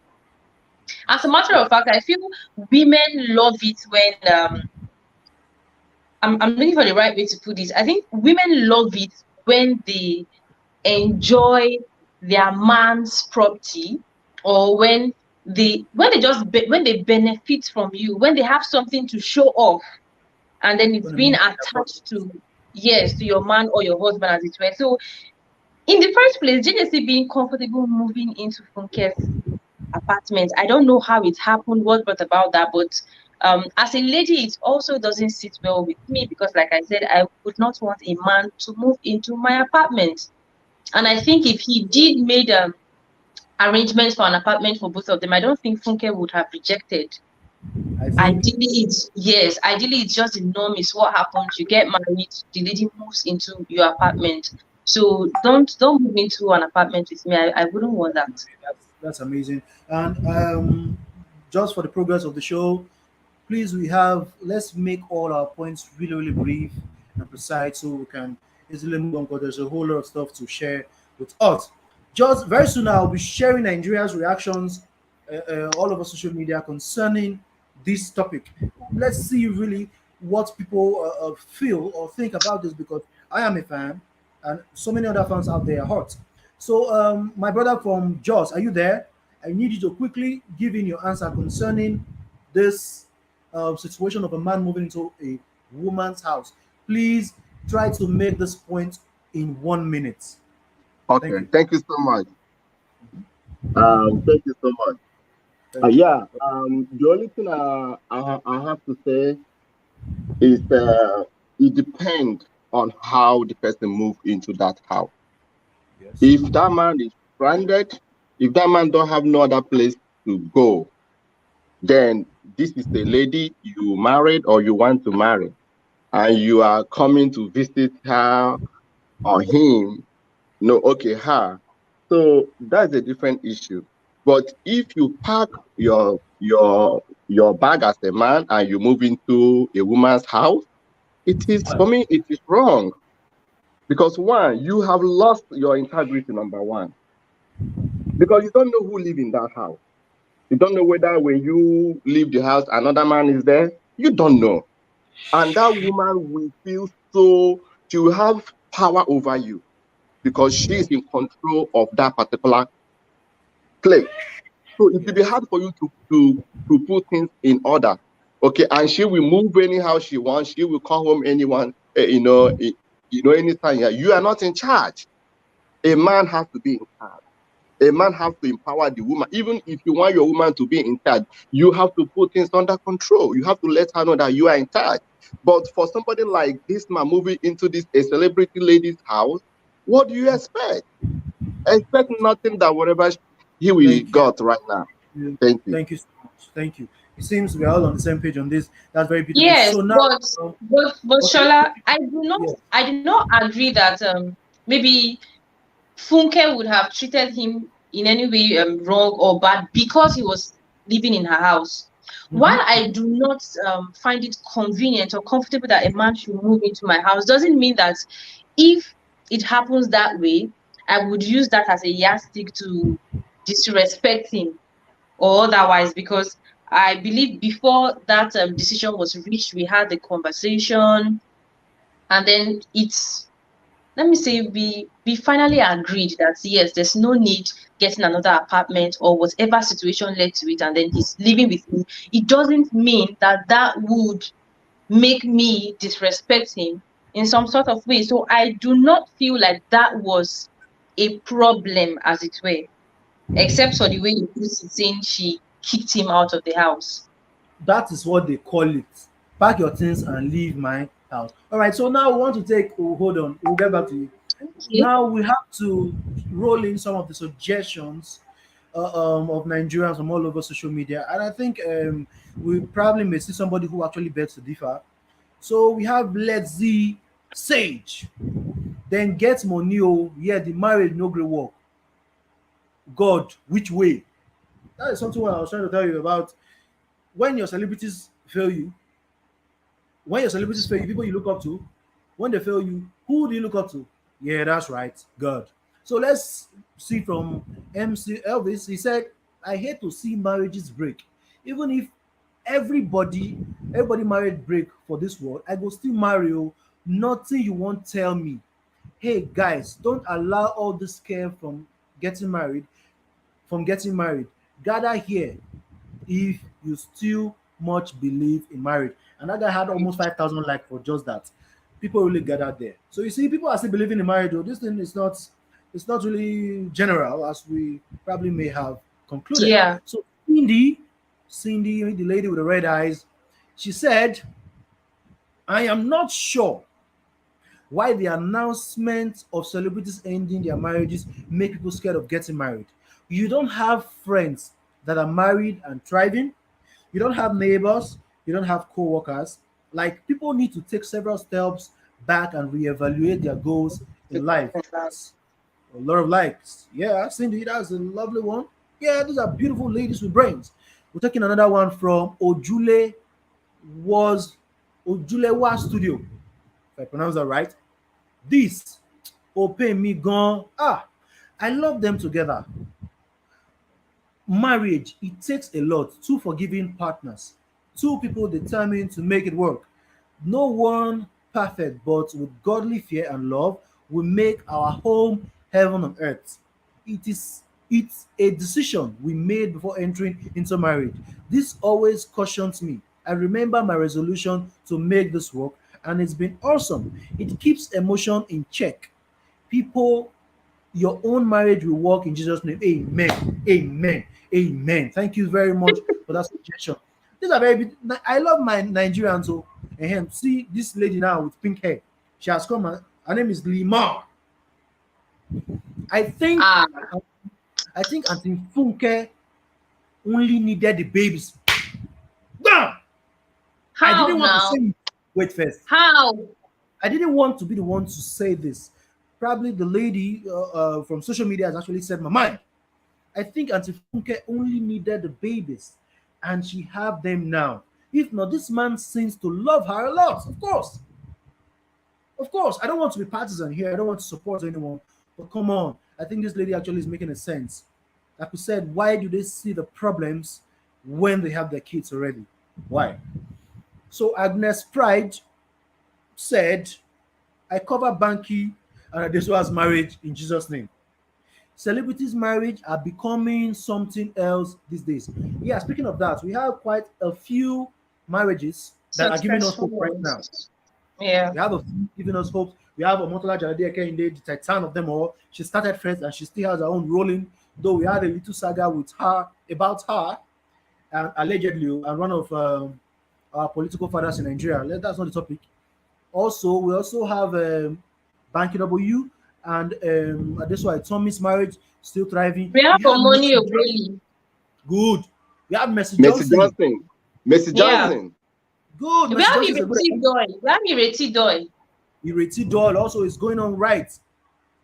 As a matter of fact, I feel women love it when I'm looking for the right way to put this. I think women love it when they enjoy their man's property, or when they benefit from you, when they have something to show off, and then it's When being I'm attached to, yes, to your man or your husband, as it were. So in the first place, JJC being comfortable moving into Funke's apartment, I don't know how it happened, what brought about that, but as a lady, it also doesn't sit well with me, because like I said, I would not want a man to move into my apartment. And I think if he did made arrangements for an apartment for both of them, I don't think Funke would have rejected. I think Ideally it's just the norm is what happens. You get married, the lady moves into your apartment. So don't move into an apartment with me. I wouldn't want that. that's amazing. And just for the progress of the show, please, let's make all our points really, really brief and precise so we can easily move on, because there's a whole lot of stuff to share with us. Just very soon, I'll be sharing Nigeria's reactions all over social media concerning this topic. Let's see really what people feel or think about this, because I am a fan and so many other fans out there are hot. So, my brother from Jos, are you there? I need you to quickly give in your answer concerning this situation of a man moving into a woman's house. Please try to make this point in 1 minute. Thank Okay, you. thank you so much. Thank you so much. Thank you. Yeah. The only thing I have to say is it depends on how the person moved into that house. Yes. If that man is stranded, if that man don't have no other place to go, then this is a lady you married or you want to marry, and you are coming to visit her or him. No, okay, her. So that's a different issue. But if you pack your bag as a man and you move into a woman's house, it is, for me, it is wrong. Because one, you have lost your integrity, number one. Because you don't know who live in that house. You don't know whether when you leave the house, another man is there. You don't know. And that woman will feel so, she will have power over you because she Yeah. is in control of that particular place. So it will be Yes. hard for you to put things in order. Okay, and she will move anyhow she wants. She will call home anyone, anytime. Yeah, you are not in charge. A man has to be in charge. A man has to empower the woman. Even if you want your woman to be in charge, you have to put things under control. You have to let her know that you are in charge. But for somebody like this man moving into this a celebrity lady's house, what do you expect? Expect nothing that whatever he we Thank you. got right now. Thank you. Thank you so much. Thank you. It seems we're all on the same page on this. That's very beautiful. Yes, So now, but okay. Shola, Yeah. I do not agree that maybe Funke would have treated him in any way wrong or bad because he was living in her house. While I Mm-hmm. do not find it convenient or comfortable that a man should move into my house, doesn't mean that if it happens that way, I would use that as a yardstick to disrespect him or otherwise, because I believe before that decision was reached, we had the conversation, and then it's, let me say, we finally agreed that yes, there's no need getting another apartment or whatever situation led to it, and then he's living with me. It doesn't mean that that would make me disrespect him in some sort of way. So I do not feel like that was a problem, as it were, except for the way you put it, saying she kicked him out of the house. That is what they call it. Pack your things and leave my house. All right. So now we want to hold on. We'll get back to you. Okay. Now we have to roll in some of the suggestions of Nigerians from all over social media, and I think we probably may see somebody who actually begs to differ. So we have Let's Z Sage. Then get money, oh, yeah, the marriage no great work. God, which way? That is something what I was trying to tell you about. When your celebrities fail you, when your celebrities fail you, people you look up to, when they fail you, who do you look up to? Yeah, that's right, God. So let's see from MC Elvis. He said, I hate to see marriages break. Even if everybody married break for this world, I go still marry you. Nothing you won't tell me. Hey guys, don't allow all this care getting married getting married. Gather here if you still much believe in marriage. And that guy had almost 5,000 likes for just that. People really gathered there. So you see, people are still believing in marriage, though. This thing is not, it's not really general as we probably may have concluded. Yeah. So Cindy, the lady with the red eyes, she said, I am not sure why the announcement of celebrities ending their marriages make people scared of getting married. You don't have friends that are married and thriving. You don't have neighbors. You don't have co-workers. Like people need to take several steps back and reevaluate their goals in life. That's a lot of likes. Yeah, Cindy, that's a lovely one. Yeah, these are beautiful ladies with brains. We're taking another one from was Ojulewa Studio. If I pronounce that right. This Open Me Gone. I love them together. Marriage, it takes a lot. Two forgiving partners, two people determined to make it work. No one perfect, but with godly fear and love, we make our home heaven on earth. It's a decision we made before entering into marriage. This always cautions me. I remember my resolution to make this work, and it's been awesome. It keeps emotion in check. People, your own marriage will work in Jesus' name. Amen. Amen. Amen. Thank you very much for that suggestion. These are I love my Nigerians. So, and see this lady now with pink hair. She has come. Her name is Lima. I think. Ah, I think Auntie Funke only needed the babies. Bam! I how didn't want to now? say. Wait first. How? I didn't want to be the one to say this. Probably the lady from social media has actually said my mind. I think Auntie Funke only needed the babies, and she have them now. If not, this man seems to love her a lot. Of course. I don't want to be partisan here. I don't want to support anyone. But come on, I think this lady actually is making a sense. Like we said, why do they see the problems when they have their kids already? Why? So Agnes Pride said, I cover Banky and Adesua's marriage in Jesus' name. Celebrities' marriage are becoming something else these days. Yeah, speaking of that, we have quite a few marriages that are giving us Successful hope right now. ones. Yeah. We have a few giving us hope. We have Omotola Jalade Ekinde, the titan of them all. She started first and she still has her own rolling, though we had a little saga with her about her and allegedly and one of our political fathers in Nigeria. That's not the topic. Also, we also have Banky W and that's why Tommy's marriage still thriving. We have We have money Mercy Johnson. Oboli. Good. We have Mercy Messi Johnson. Johnson. Messi Yeah. Johnson. Good. We Mercy have Johnson is a good Ireti Doy. We have Ireti Doy. Ireti Doll also is going on right.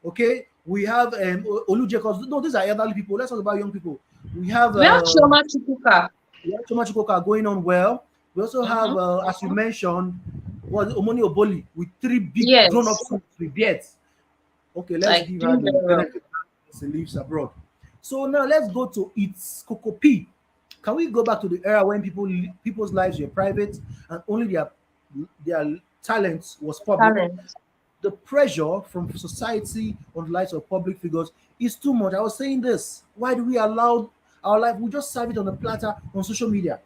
Okay. We have Olu Jacobs. No, these are elderly people. Let's talk about young people. We have We have Chioma Chukwuka. Choma Chukwuka going on well. We also have, Mhm. as you mentioned, Omoni Oboli with three big grown-up Yes. sons with beards. Okay, let's Like give her doing the very well. benefit as she lives abroad. So now let's go to its Coco P. Can we go back to the era when people's lives were private and only their talents was public? Talent. The pressure from society on the lives of public figures is too much. I was saying this. Why do we allow our life? We just serve it on a platter on social media.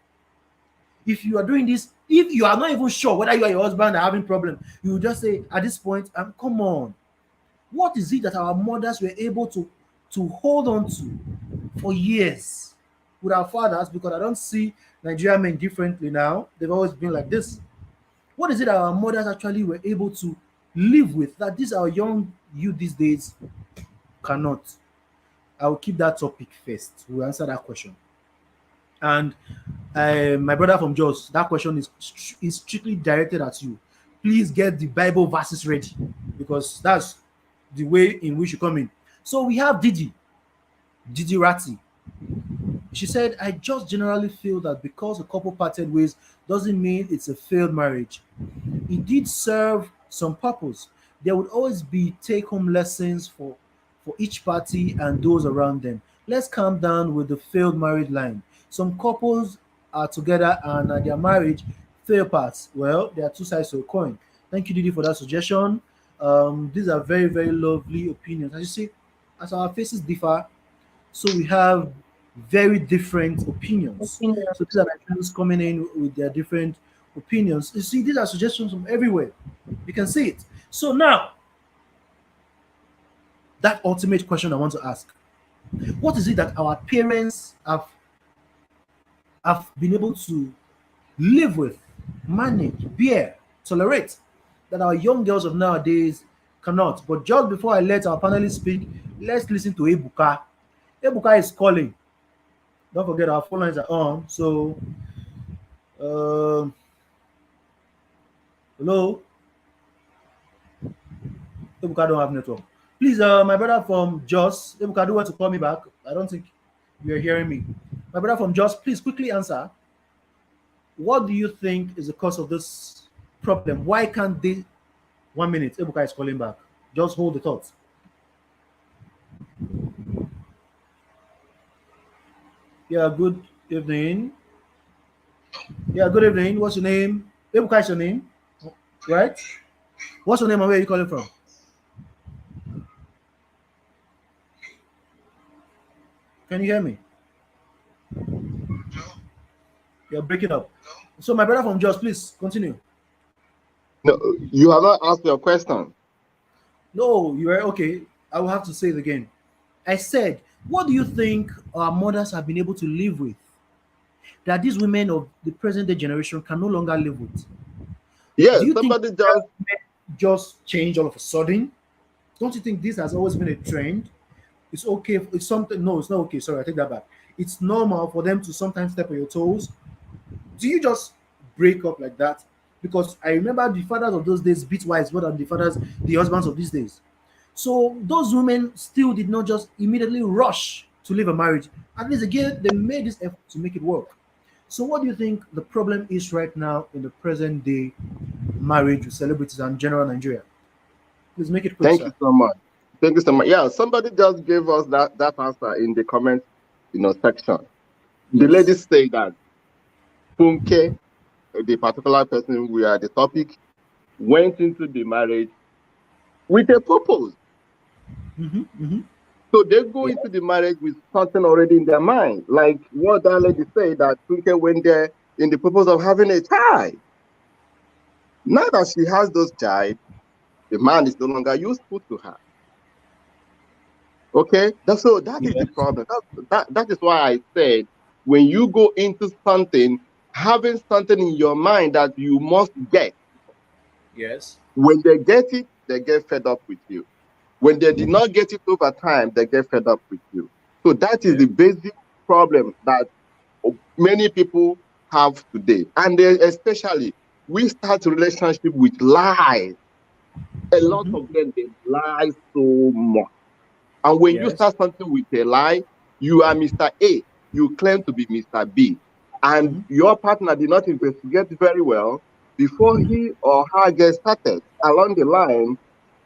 If you are doing this, if you are not even sure whether you and your husband are having problem, you will just say at this point, come on, what is it that our mothers were able to hold on to for years with our fathers? Because I don't see Nigerian men differently now. They've always been like this. What is it that our mothers actually were able to live with that these our young youth these days cannot? I will keep that topic first. We'll answer that question. And my brother from Jos, that question is strictly directed at you. please get the Bible verses ready because that's the way in which you come in. So we have Didi Ratti. She said, I just generally feel that because a couple parted ways doesn't mean it's a failed marriage. It did serve some purpose. There would always be take home lessons for each party and those around them. Let's calm down with the failed marriage line. Some couples are together and their marriage fell apart. Well, there are two sides to a coin. Thank you, Didi, for that suggestion. These are very, very lovely opinions. As you see, as our faces differ, so we have very different opinions. Opinion. So these are Nigerians coming in with their different opinions. You see, these are suggestions from everywhere. You can see it. So now, that ultimate question I want to ask: what is it that our parents have been able to live with, manage, bear, tolerate, that our young girls of nowadays cannot? But just before I let our panelists speak, let's listen to Ebuka. Ebuka is calling. Don't forget our phone lines are on. So, um, hello, Ebuka don't have network. Please, my brother from Jos, Ebuka, do want to call me back? I don't think you're hearing me. My brother from Jos, please quickly answer. What do you think is the cause of this problem? Why can't they? 1 minute, Ebuka is calling back. Just hold the thought. Yeah, good evening. Yeah, good evening. What's your name? Ebuka is your name, right? What's your name and where are you calling from? Can you hear me? You're breaking up. So, my brother from Jos, please continue. No, you have not asked your question. No, you are okay. I will have to say it again. I said, what do you think our mothers have been able to live with that these women of the present day generation can no longer live with? Do Yes, you think somebody that just just change all of a sudden? Don't you think this has always been a trend? It's okay. It's something. No, it's not okay. Sorry, I take that back. It's normal for them to sometimes step on your toes. Do you just break up like that? Because I remember the fathers of those days beat wives more than the husbands of these days. So those women still did not just immediately rush to leave a marriage. At least again, they made this effort to make it work. So what do you think the problem is right now in the present day marriage with celebrities and general Nigeria? Please make it quick, thank you sir. so much. Thank you so much. Yeah, somebody just gave us that answer in the comment, section. The Yes. ladies say that Funke, the particular person we are the topic, went into the marriage with a purpose. Mm-hmm, mm-hmm. So they go Yeah. into the marriage with something already in their mind. Like what that lady said, that Funke went there in the purpose of having a child. Now that she has those child, the man is no longer useful to her. Okay? That is the Yes. problem. That is why I said when you go into something, having something in your mind that you must get, Yes. when they get it, they get fed up with you. When they did not get it over time, they get fed up with you. So that is Yeah. the basic problem that many people have today. And especially, we start a relationship with lies. A lot Mm-hmm. of them, they lie so much. And when you Yes. start something with a lie, you are Mr. A, you claim to be Mr. B. And Mm-hmm. your partner did not investigate very well before he or her gets started along the line.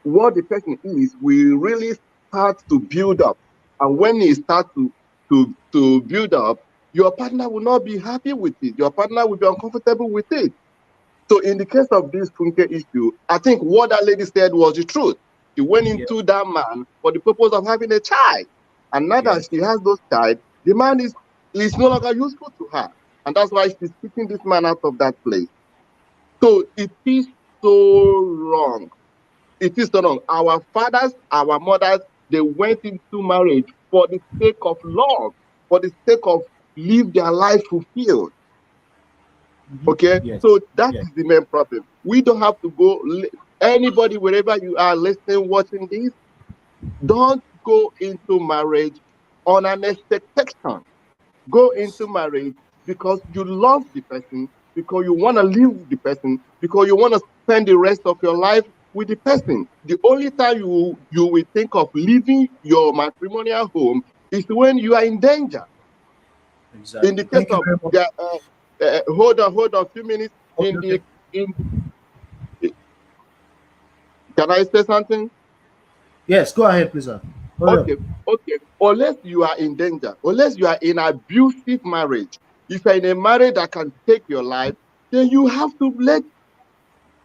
What the person is will really start to build up. And when it starts to build up, your partner will not be happy with it. Your partner will be uncomfortable with it. So in the case of this Funke issue, I think what that lady said was the truth. She went Yeah. into that man for the purpose of having a child. And now that Yes. she has those child, the man is no longer useful to her. And that's why she's kicking this man out of that place. So it is so wrong. It is so wrong. Our fathers, our mothers, they went into marriage for the sake of love, for the sake of live their life fulfilled. Mm-hmm. Okay, Yes. so that Yes. is the main problem. We don't have to go. Anybody, wherever you are listening, watching this, don't go into marriage on an expectation. Go into Yes. marriage because you love the person, because you want to live with the person, because you want to spend the rest of your life with the person. The only time you will think of leaving your matrimonial home is when you are in danger. In Exactly. the case Thank you of very much. the, hold on, a few minutes. Okay, In okay. the in Can I say something? Yes, go ahead, please, sir. Hurry up. Okay, okay. Unless you are in danger, unless you are in abusive marriage, if you're in a marriage that can take your life, then you have to let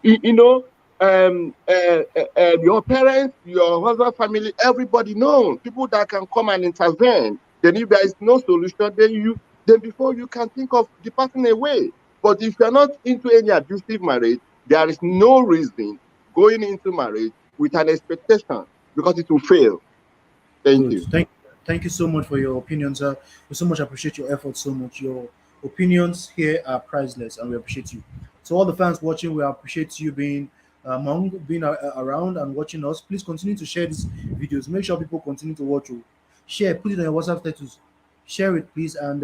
you know your parents, your husband, family, everybody know. People that can come and intervene. Then if there is no solution, then before you can think of departing away. But if you're not into any abusive marriage, there is no reason going into marriage with an expectation because it will fail. Thank Good. you. Thank you so much for your opinions, sir. We so much appreciate your efforts so much. Your opinions here are priceless, and we appreciate you. So all the fans watching, we appreciate you being among, being around and watching us. Please continue to share these videos. Make sure people continue to watch you. Share, put it on your WhatsApp status. Share it, please, and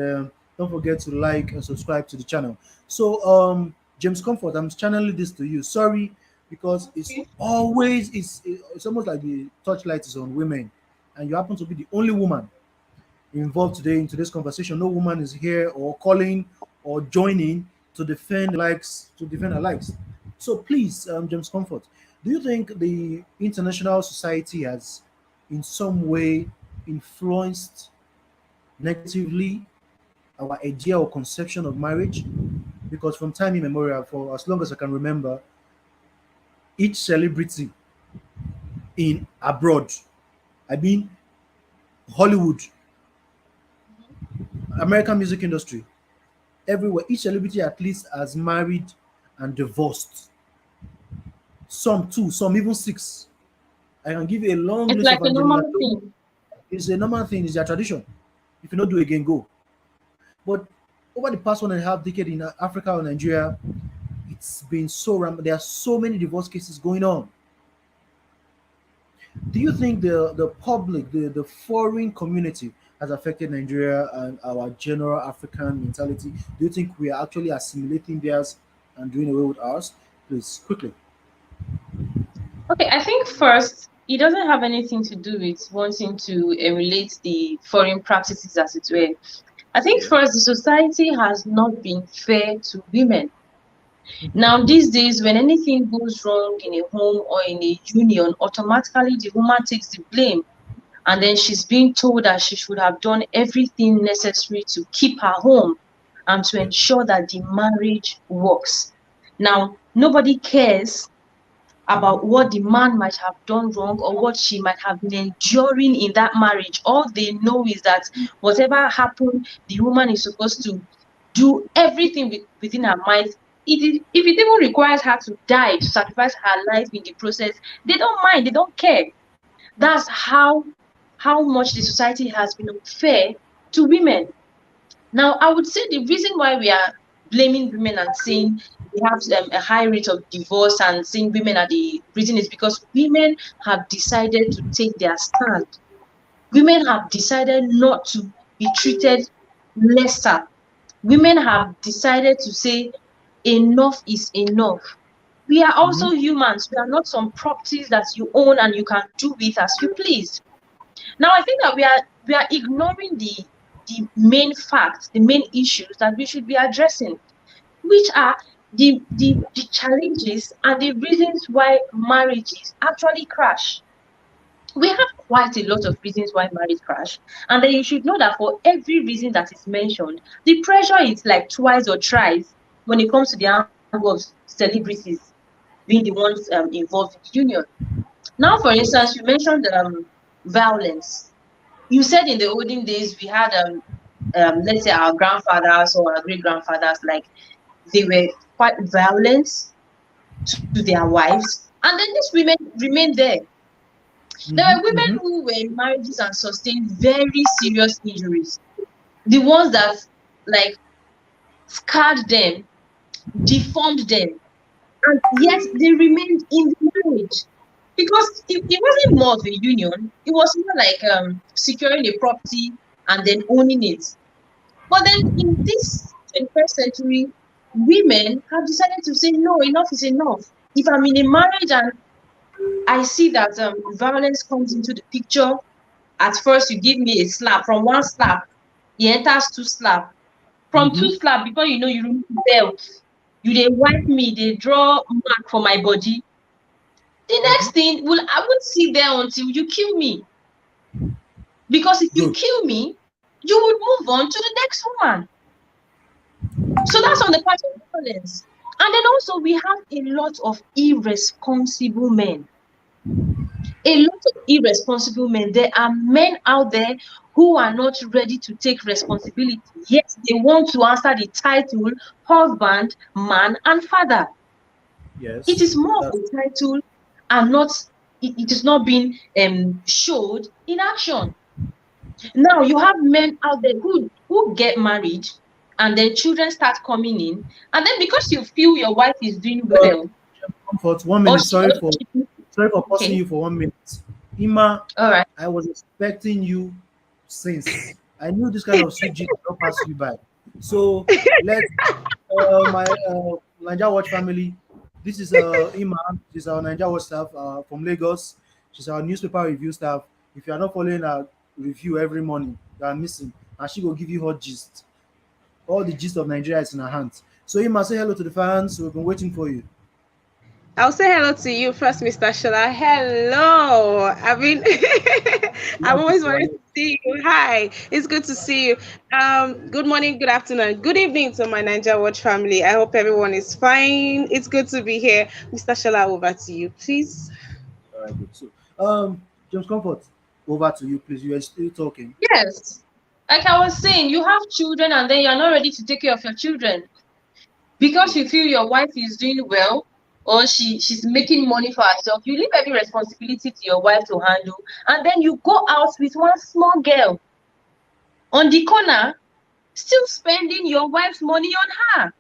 don't forget to like and subscribe to the channel. So, James Comfort, I'm channeling this to you. Sorry, because it's almost like the touchlight is on women, and you happen to be the only woman involved today in today's conversation. No woman is here or calling or joining to defend her likes. So please, James Comfort, do you think the international society has in some way influenced negatively our idea or conception of marriage? Because from time immemorial, for as long as I can remember, each celebrity in abroad, I mean Hollywood, American music industry, everywhere, each celebrity at least has married and divorced. Some two, some even six. I can give you a long It's list like of a Angelina normal Jolie. thing. It's a normal thing, it's their tradition. If you don't do again, go. But over the past 1.5 decade in Africa or Nigeria, it's been so there are so many divorce cases going on. Do you think the public, the foreign community has affected Nigeria and our general African mentality? Do you think we are actually assimilating theirs and doing away with ours? Please, quickly. Okay, I think first, it doesn't have anything to do with wanting to emulate the foreign practices, as it were. I think first, the society has not been fair to women. Now, these days, when anything goes wrong in a home or in a union, automatically the woman takes the blame. And then she's being told that she should have done everything necessary to keep her home and to Yes. ensure that the marriage works. Now, nobody cares about what the man might have done wrong or what she might have been enduring in that marriage. All they know is that whatever happened, the woman is supposed to do everything within her mind. If it even requires her to die, to sacrifice her life in the process, they don't mind, they don't care. That's how much the society has been unfair to women. Now, I would say the reason why we are blaming women and saying we have a high rate of divorce and saying women are the reason is because women have decided to take their stand. Women have decided not to be treated lesser. Women have decided to say enough is enough. We are also Mhm. humans. We are not some properties that you own and you can do with as you please. Now I think that we are ignoring the main facts, the main issues that we should be addressing, which are the challenges and the reasons why marriages actually crash. We have quite a lot of reasons why marriage crash, and then you should know that for every reason that is mentioned, the pressure is like twice or thrice when it comes to the angle of celebrities being the ones involved in the union. Now, for instance, Yes. you mentioned violence. You said in the olden days we had let's say our grandfathers or our great grandfathers, like they were quite violent to their wives, and then these women remained there. There Mm-hmm. were women Mm-hmm. who were in marriages and sustained very serious injuries, the ones that like scarred them, deformed them, and yet they remained in the marriage because it wasn't more of a union. It was more like securing a property and then owning it. But then in this 21st century, women have decided to say no, enough is enough. If I'm in a marriage and I see that violence comes into the picture, at first you give me a slap. From one slap, it enters two slap. From Mm-hmm. two slap, before you know, you remove belt. You they wipe me, they draw mark for my body. The Mm-hmm. next thing, will I won't sit there until you kill me. Because if you Good. kill me, you would move on to the next woman. So that's on the part of violence. And then also we have a lot of irresponsible men. A lot of irresponsible men. There are men out there who are not ready to take responsibility. Yes, they want to answer the title husband, man, and father. It Yes. is more of That's a title and not it is not being showed in action. Now you have men out there who get married and then children start coming in, and then because you feel your wife is doing well, comfort. 1 minute. or Sorry for pausing okay, you for 1 minute. Ima, all right. I was expecting you since. I knew this kind of sweet gist would not pass you by. So let my Niger Watch family. This is Ima. She's our Niger Watch staff from Lagos. She's our newspaper review staff. If you are not following our review every morning, you are missing. And she will give you hot gist. All the gist of Nigeria is in her hands. So Ima, say hello to the fans. We've been waiting for you. I'll say hello to you first, Mr. Shola. Hello. I mean, I've Love you always too. wanted to see you. Hi. It's good to see you. Good morning, good afternoon, good evening to my Ninja Watch family. I hope everyone is fine. It's good to be here. Mr. Shola, over to you, please. All right, good. So, James Comfort, over to you, please. You are still talking. Yes. Like I was saying, you have children and then you're not ready to take care of your children because you feel your wife is doing well or she's making money for herself. You leave every responsibility to your wife to handle, and then you go out with one small girl on the corner, still spending your wife's money on her.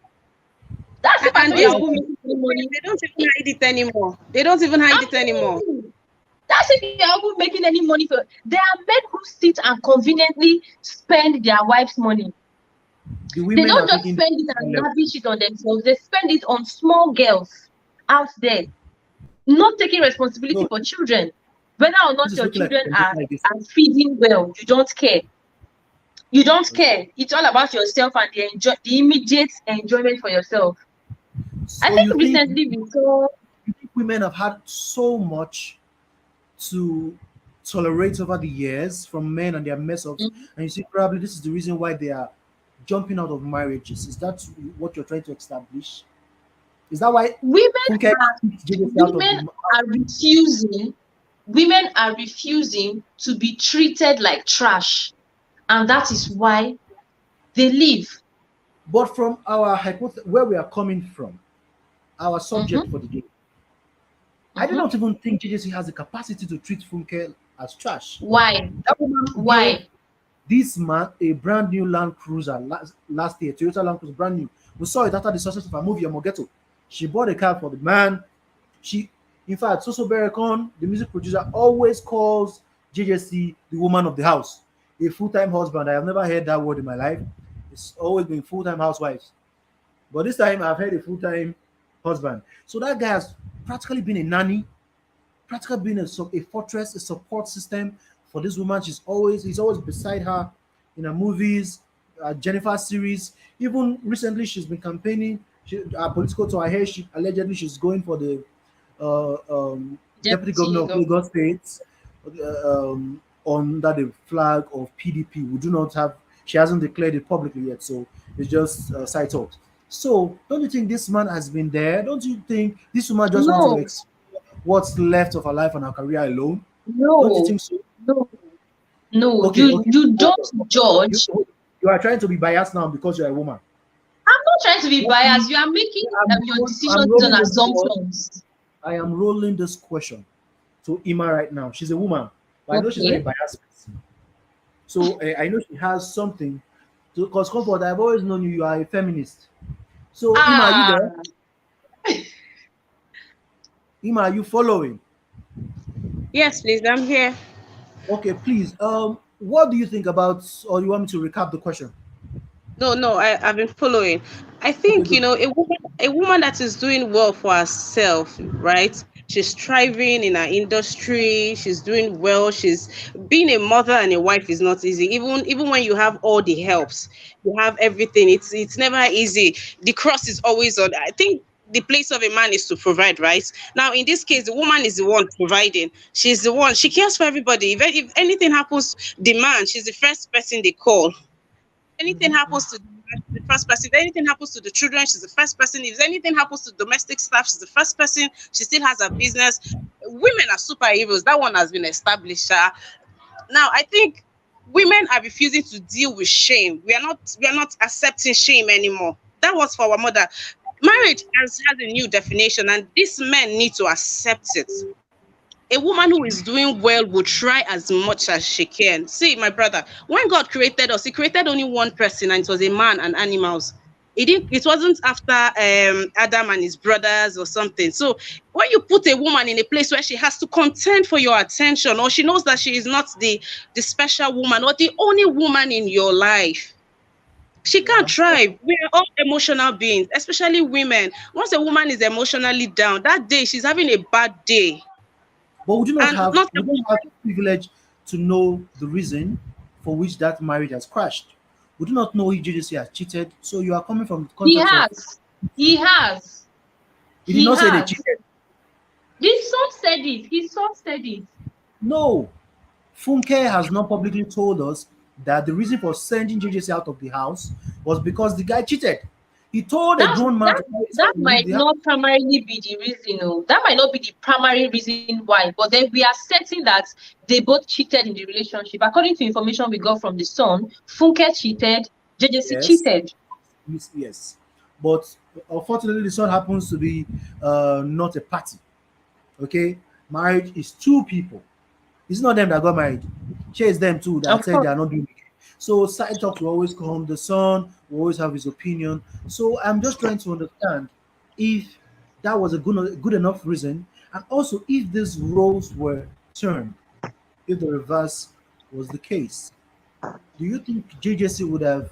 That's if I And know you're these Well, even women, making any money. they don't even hide it anymore. They don't even hide I'm it anymore. telling you. That's if you're even making any money for. There are men who sit and conveniently spend their wife's money. the They women don't are just taking spend it the and level. lavish it on themselves. They spend it on small girls out there, not taking responsibility No, for children. Whether or not this is your looking like children a are, like this. are feeding well, you don't care. You don't Okay. care. It's all about yourself and the immediate enjoyment for yourself. I So think recently we saw. you think women have had so much to tolerate over the years from men and their mess ups, Mhm. and you see probably this is the reason why they are jumping out of marriages. Is that what you're trying to establish? Is that why women Funke are kicked JJC out of women the? are refusing women are refusing to be treated like trash, and that is why they leave. But from our hypothesis, where we are coming from, our subject Mm-hmm, for the day, I do mm-hmm. not even think JJC has the capacity to treat Funke as trash. Why? That woman gave Why? this man a brand new Land Cruiser last year, Toyota Land Cruiser, brand new. We saw it after the success of her movie Amogeto. She bought a car for the man. She, in fact, Soso Berekon, the music producer, always calls JJC the woman of the house, a full-time husband. I have never heard that word in my life. It's always been full-time housewives. But this time I've heard a full-time husband. So that guy has practically been a nanny, practically been a fortress, a support system for this woman. He's always beside her in her movies, Jennifer series. Even recently, she's been campaigning. Political to her hair. Allegedly she's going for the deputy governor Deputy of governor. Lagos State under the flag of PDP. We do not have. She hasn't declared it publicly yet, so it's just side talks. So, don't you think this man has been there? Don't you think this woman just wants to No, what's left of her life and her career alone? Don't you no, think so? no, no. Okay, You okay. you Hold don't on, hold on. judge. You are trying to be biased now because you're a woman. I'm not trying to be Let me, biased. You are making your I'm decisions on rolling this ball. assumptions. I am rolling this question to Ima right now. She's a woman, but I know she's not a Okay. biased person. So I know she has something to cause comfort. I've always known you are a feminist. So Ima, are you Ah, there? Ima, are you following? Yes, please. I'm here. Okay, please. What do you think about, or you want me to recap the question? No, I've been following. I Okay, think, good. a woman that is doing well for herself, right? She's thriving in her industry, she's doing well, she's being a mother and a wife is not easy. Even when you have all the helps, you have everything, it's never easy. The cross is always on. I think the place of a man is to provide, right? Now, in this case, the woman is the one providing. She's the one, she cares for everybody. If anything happens, the man, she's the first person they call. Anything happens to the man, she's the first person. If anything happens to the children, she's the first person. If anything happens to domestic staff, she's the first person. She still has a business. Women are superheroes. That one has been established. Now, I think women are refusing to deal with shame. We are not accepting shame anymore. That was for our mother. Marriage has a new definition, and these men need to accept it. A woman who is doing well will try as much as she can. See, my brother, when God created us, He created only one person, and it was a man and animals. It wasn't after Adam and his brothers or something. So when you put a woman in a place where she has to contend for your attention, or she knows that she is not the special woman or the only woman in your life, she can't Yeah. thrive. We are all emotional beings, especially women. Once a woman is emotionally down, that day she's having a bad day. But would you not And have not would you not have the privilege to know the reason for which that marriage has crashed? Would you not know if JJC has cheated? So you are coming from the He context of has. He has. he did He not say they has. cheated. His son said it. His son said it. No. Funke has not publicly told us that the reason for sending JJC out of the house was because the guy cheated. He told a That grown man that to carry his that son and leave might the house. not primarily be the reason. Oh, that might not be the primary reason why. But then we are certain that they both cheated in the relationship. According to information we got from the son, Funke cheated, JJC Yes, cheated. yes, yes. But unfortunately, the son happens to be not a party. Okay, marriage is two people. It's not them that got married. Share is them too that Of said they course. are not doing it. So side talks will always come. The son will always have his opinion. So I'm just trying to understand if that was a good enough reason, and also if these roles were turned, if the reverse was the case. Do you think JJC would have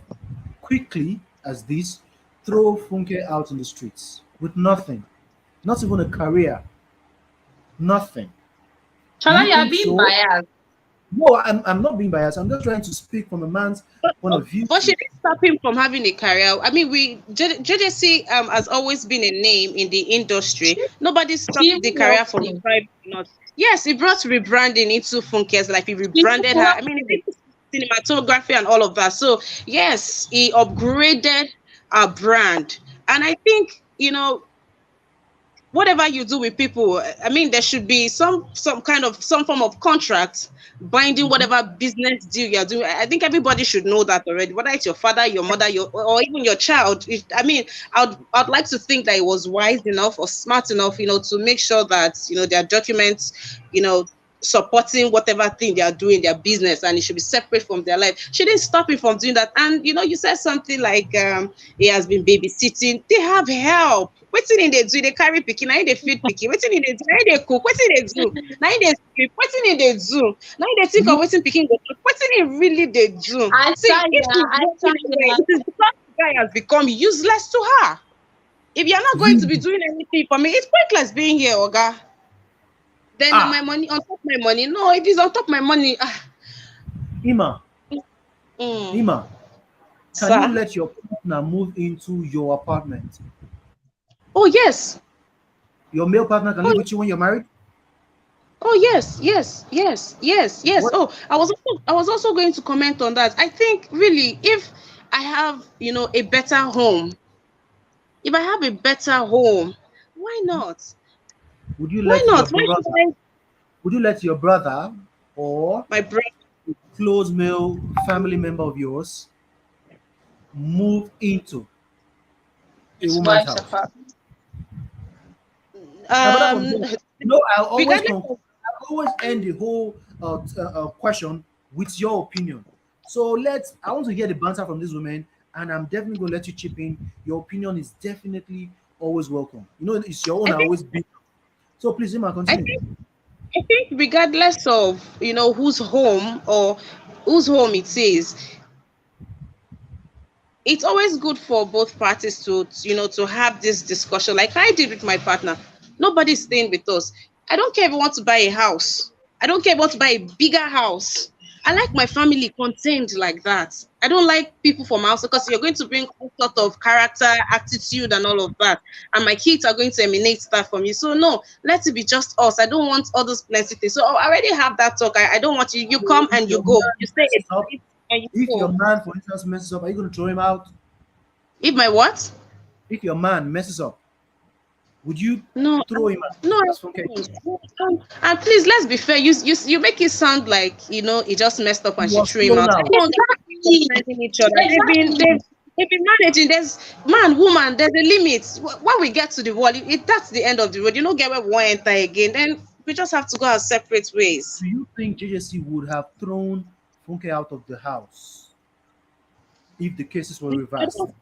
quickly as this throw Funke out in the streets with nothing, not even a career, nothing? Do Chala, you you are think being so? biased. No, I'm not being biased. I'm just trying to speak from a man's But, point but, of view. but she didn't stop him from having a career. I mean, JJC has always been a name in the industry. Nobody She stopped even the career helped from him. thriving. Not. Yes, he brought rebranding into Funke's life. He She even rebranded her. I helped mean, him. cinematography and all of that. So yes, he upgraded our brand. And I think, whatever you do with people, I mean, there should be some form of contract binding Mhm. whatever business deal you're doing. I think everybody should know that already, whether it's your father, your mother, or even your child. I mean, I'd like to think that it was wise enough or smart enough, to make sure that their documents, you know supporting whatever thing they are doing, their business, and it should be separate from their life. She didn't stop him from doing that. And you said something like, he has been babysitting. They have help. Wetin in they do? They carry pikin. Now they feed pikin. Wetin in they do? Now they cook. Wetin they do? Now they sleep. Wetin in they do? Now they think of You, wetin pikin go do. Wetin in really they do? See, if Ataya, she's working away, Ataya. it is because the guy has become useless to her. If you're not going to be you, doing anything for me, it's pointless being here, Oga. Then my ah, money on top my money. No, if it's on top my money, Ima, mm, Ima, can you sir. let your partner move into your apartment? Oh yes. Your male partner can Oh, live with you when you're married? oh yes, yes, yes, yes, yes. What? Oh, I was also going to comment on that. I think really, if I have, a better home, if I have a better home, why not? Would you Why let your not? Why should brother, I, would you let your brother or my brother? close male family member of yours move into a His woman's wife's house? apartment. Apart from that, I'll always Regardless of, I'll always end the whole question with your opinion. So I want to hear the banter from this woman, and I'm definitely going to let you chip in. Your opinion is definitely always welcome. It's your own. I I think always be. So please, Emma, I continue. think I think regardless of whose home or whose home it is, it's always good for both parties to have this discussion like I did with my partner. Nobody's staying with us. I don't care if you want to buy a house. I don't care if you want to buy a bigger house. I like my family contained like that. I don't like people from outside because you're going to bring all sort of character, attitude, and all of that. And my kids are going to emanate that from you. So no, let it be just us. I don't want all those plenty things. So I already have that talk. I don't want you. You So come if and you your go. man You stay messes up, and you if your go. man, for instance, messes up, are you going to throw him out? If my what? If your man messes up, would you No, throw him out? no, I That's Funke. won't. And please, let's be fair. You make it sound like he just messed up He and she was threw him thrown out. out. Come on, guys, managing each other. They've been managing. There's man, woman. There's a limit. When we get to the wall, that's the end of the road. You don't get where we want to enter again. Then we just have to go our separate ways. Do you think JJC would have thrown Funke out of the house if the cases were I reversed? don't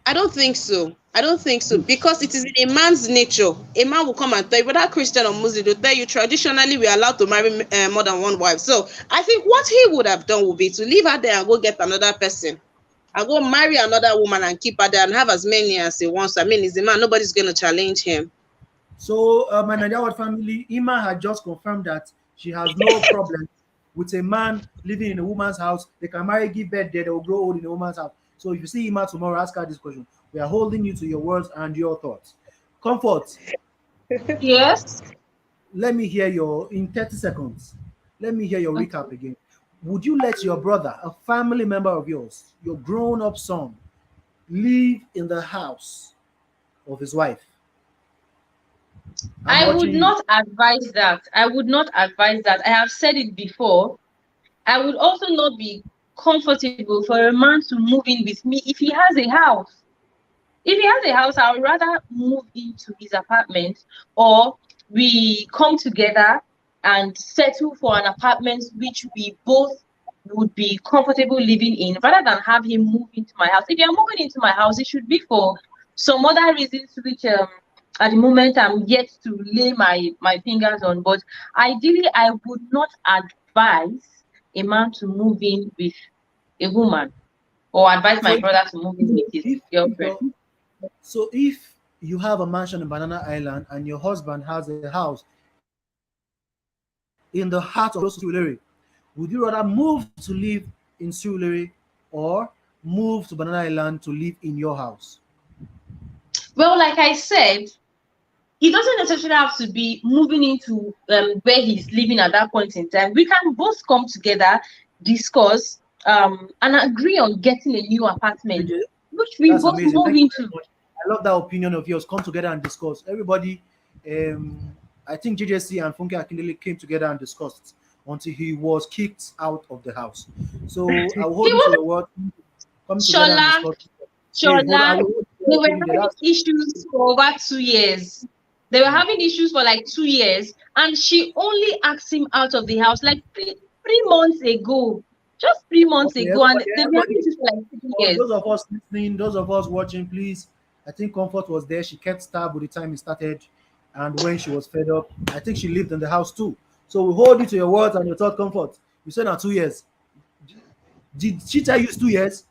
I don't think so. I don't think so because it is in a man's nature. A man will come and tell you, whether Christian or Muslim, they'll tell you traditionally we are allowed to marry more than one wife. So I think what he would have done would be to leave her there and go get another person and go marry another woman and keep her there and have as many as he wants. I mean, he's a man. Nobody's going to challenge him. So, my Nigerian family, Ima had just confirmed that she has no problem with a man living in a woman's house. They can marry, give birth there, they will grow old in a woman's house. So, if you see Ima tomorrow, ask her this question. We are holding you to your words and your thoughts. Comfort, Yes. let me hear in 30 seconds, let me hear your recap again. Would you let your brother, a family member of yours, your grown up son, live in the house of his wife? I'm I would watching you. not advise that. I would not advise that. I have said it before. I would also not be comfortable for a man to move in with me if he has a house. If he has a house, I would rather move into his apartment, or we come together and settle for an apartment which we both would be comfortable living in, rather than have him move into my house. If you're moving into my house, it should be for some other reasons which at the moment I'm yet to lay my fingers on. But ideally, I would not advise a man to move in with a woman, or advise So my brother to move in with his if girlfriend. so if you have a mansion in Banana Island and your husband has a house in the heart of close to Surulere, would you rather move to live in Surulere or move to Banana Island to live in your house? Well, like I said, it doesn't necessarily have to be moving into where he's living at that point in time. We can both come together, discuss, and agree on getting a new apartment, JJ, which we that's both amazing. move Thank you into. very much. I love that opinion of yours. Come together and discuss. Everybody, I think JJC and Funke Akindele came together and discussed until he was kicked out of the house. So I will He hold you to was your word. Come together and Shola, discuss. Hey, hold on. I Shola. will hold They you were to your having word. issues for over 2 years. They were having issues for like 2 years, and she only asked him out of the house like three months ago. Just 3 months Okay, ago, and they've been having everybody. issues for like 3 For years. those of us listening, those of us watching, please. I think Comfort was there. She kept stab by the time it started, and when she was fed up, I think she lived in the house too. So we hold you to your words and your thought, Comfort. You said now 2 years. Did she tell you it's 2 years?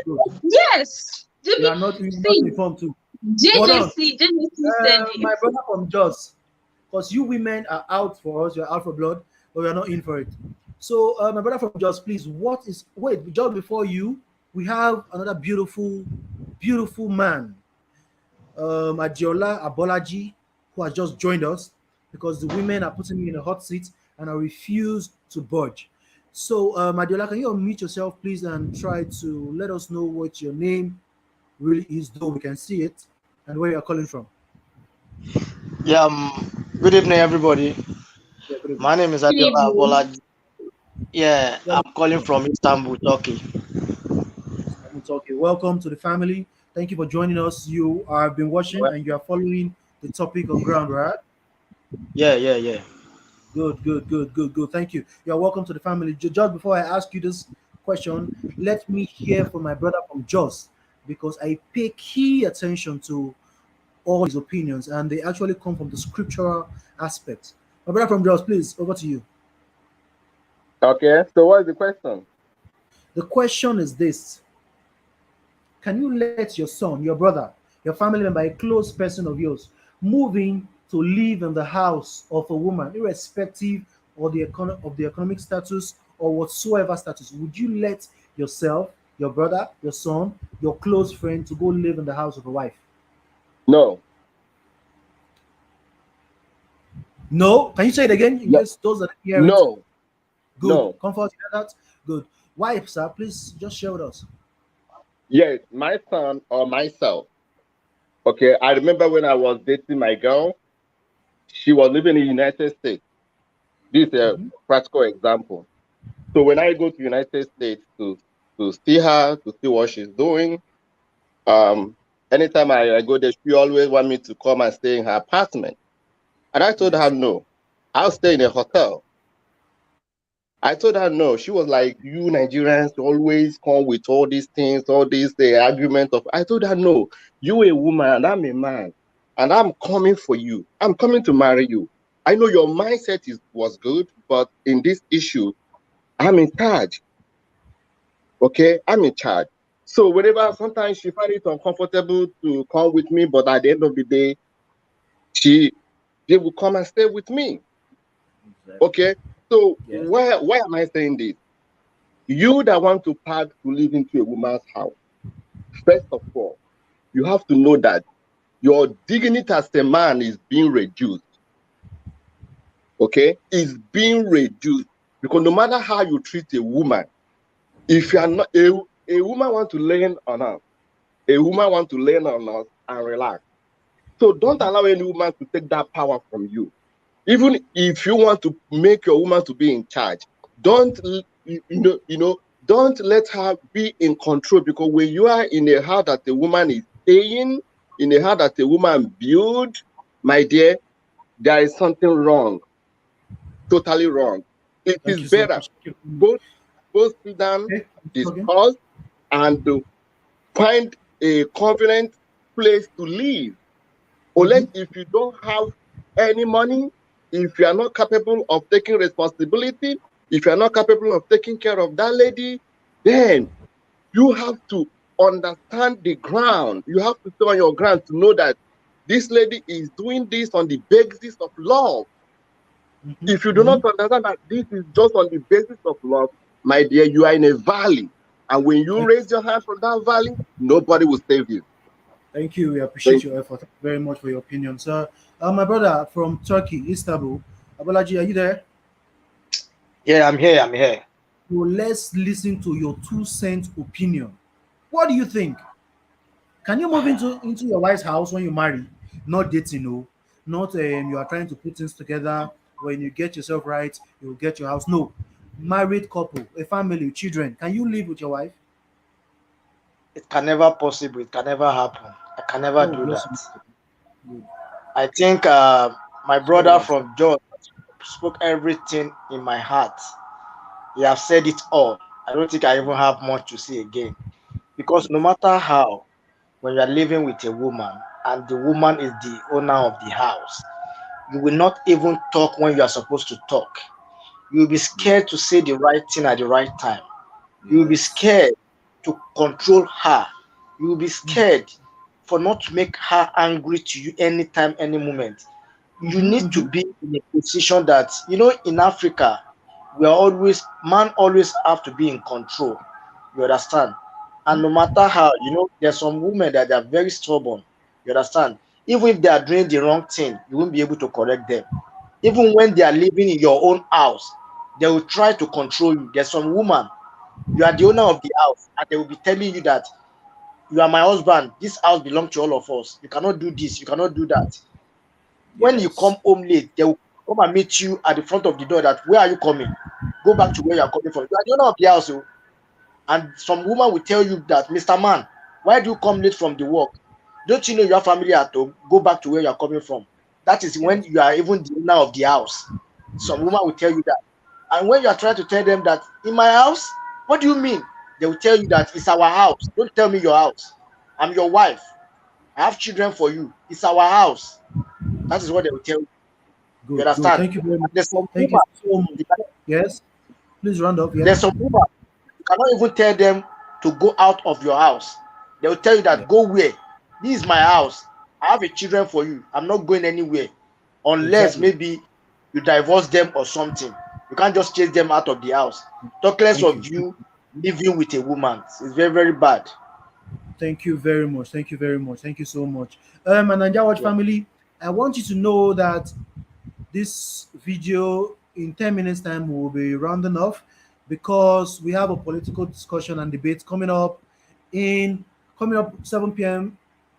Good. Yes, You're not see, informed too. Hold on. JJC said My it. brother from Jos, because you women are out for us, you're out for blood, but we are not in for it. So, my brother from Jos, please, wait, just before you, we have another beautiful, beautiful man, Adiola Abolaji, who has just joined us because the women are putting me in a hot seat and I refuse to budge. So, Adiola, can you unmute yourself, please, and try to let us know what your name really is, though we can see it, and where you're calling from? Yeah, good evening, everybody. Yeah, good evening. My name is Good Adiola evening. Bolaji. Yeah, Yeah, I'm calling from Istanbul, Turkey. okay. Welcome to the family. Thank you for joining us. You have been watching Well, and you are following the topic on ground, right? yeah. Good, good, good, good, good. Thank you. You are welcome to the family. Just before I ask you this question, let me hear from my brother from Jos because I pay key attention to all his opinions and they actually come from the scriptural aspect. My brother from Jos, please, over to you. Okay, so what is the question? The question is this: can you let your son, your brother, your family member, a close person of yours, move in to live in the house of a woman, irrespective of the economic status or whatsoever status? Would you let yourself, your brother, your son, your close friend to go live in the house of a wife? No, No. Can you say it again in no, case those that hear it? no, Good. no. Comfort, you hear that? Good. Why, sir? Please just share with us. Yes, my son or myself. Okay, I remember when I was dating my girl, she was living in the United States. This is a Mhm. practical example. So when I go to United States to see her, to see what she's doing, um, anytime I go there, she always want me to come and stay in her apartment. And I told her Yes. no. I'll stay in a hotel. I told her no. She was like, "You Nigerians always come with all these things, all these arguments of." I told her no. You a woman and I'm a man, and I'm coming for you. I'm coming to marry you. I know your mindset was good, but in this issue, I'm in charge. Okay, I'm in charge. So whenever sometimes she find it uncomfortable to come with me, but at the end of the day, she they will come and stay with me. Exactly. Okay. So Yes. why am I saying this? You that want to pack to live into a woman's house, first of all, you have to know that your dignity as a man is being reduced. Okay, is being reduced because no matter how you treat a woman, if you are not a woman want to learn on us, a woman want to learn on us and relax. So don't allow any woman to take that power from you. Even if you want to make your woman to be in charge, don't don't let her be in control, because when you are in a house that a woman is staying, in a house that a woman build, my dear, there is something wrong, totally wrong. It is Thank you so better much. both sit down, Okay. Okay. discuss, and find a convenient place to live. Unless Mm-hmm. if you don't have any money, if you are not capable of taking responsibility, if you are not capable of taking care of that lady, then you have to understand the ground. You have to stay on your ground to know that this lady is doing this on the basis of love. Mm-hmm. If you do Mm-hmm. not understand that this is just on the basis of love, my dear, you are in a valley. And when you Thank, raise your hand from that valley, nobody will save you. thank you. We appreciate Thank your you. effort. Thank you very much for your opinion, sir. My brother from Turkey, Istanbul, Abolaji, are you there? Yeah, I'm here. I'm here. Well, let's listen to your 2 cent opinion. What do you think? Can you move into your wife's house when you marry? Not dating, no. Not you are trying to put things together. When you get yourself right, you'll get your house. No. Married couple, a family, children. Can you live with your wife? It can never possible. It can never happen. I can never Oh, do bless that. you. Good. I think my Sorry brother about that. from George spoke everything in my heart. He have said it all. I don't think I even have much to say again. Because Good. no matter how, when you are living with a woman and the woman is the owner of the house, you will not even talk when you are supposed to talk. You will be Yeah. scared to say the right thing at the right time. You will be Yes. scared to control her. You will be Mm-hmm. scared for not to make her angry to you anytime, any moment. You Mm-hmm. need to Mm-hmm. be in a position that, in Africa, man always have to be in control. You understand? And no matter how, there's some women that are very stubborn. You understand? Even if they are doing the wrong thing, you won't be able to correct them. Even when they are living in your own house, they will try to control you. There's some woman, you are the owner of the house, and they will be telling you that you are my husband. This house belongs to all of us. You cannot do this. You cannot do that. When you come Yes. home late, they will come and meet you at the front of the door. That where are you coming? Go back to where you are coming from. You are the owner of the house, oh. And some woman will tell you that, Mr. Man, why do you come late from the work? Don't you know your family at home? Go back to where you are coming from. That is when Yes. you are even the owner of the house. Some woman Yes. will tell you that. And when you are trying to tell them that in my house, what do you mean? They will tell you that it's our house. Don't tell me your house. I'm your wife. I have children for you. It's our house. That is what they will tell you. You Good. Good. understand? Thank you very much. There's some Thank you woman, so much. you cannot- Yes. Please round up. Yeah. there's some woman, you cannot even tell them to go out of your house. They will tell you Yeah. that go where? This is my house. I have a children for you. I'm not going anywhere unless Exactly. maybe you divorce them or something. You can't just chase them out of the house. Talk less Thank of you. you living with a woman. It's very, very bad. Thank you very much. Thank you very much. Thank you so much. And Nanja Watch Yeah. family, I want you to know that this video in 10 minutes time will be rounding off because we have a political discussion and debate in coming up 7 p.m.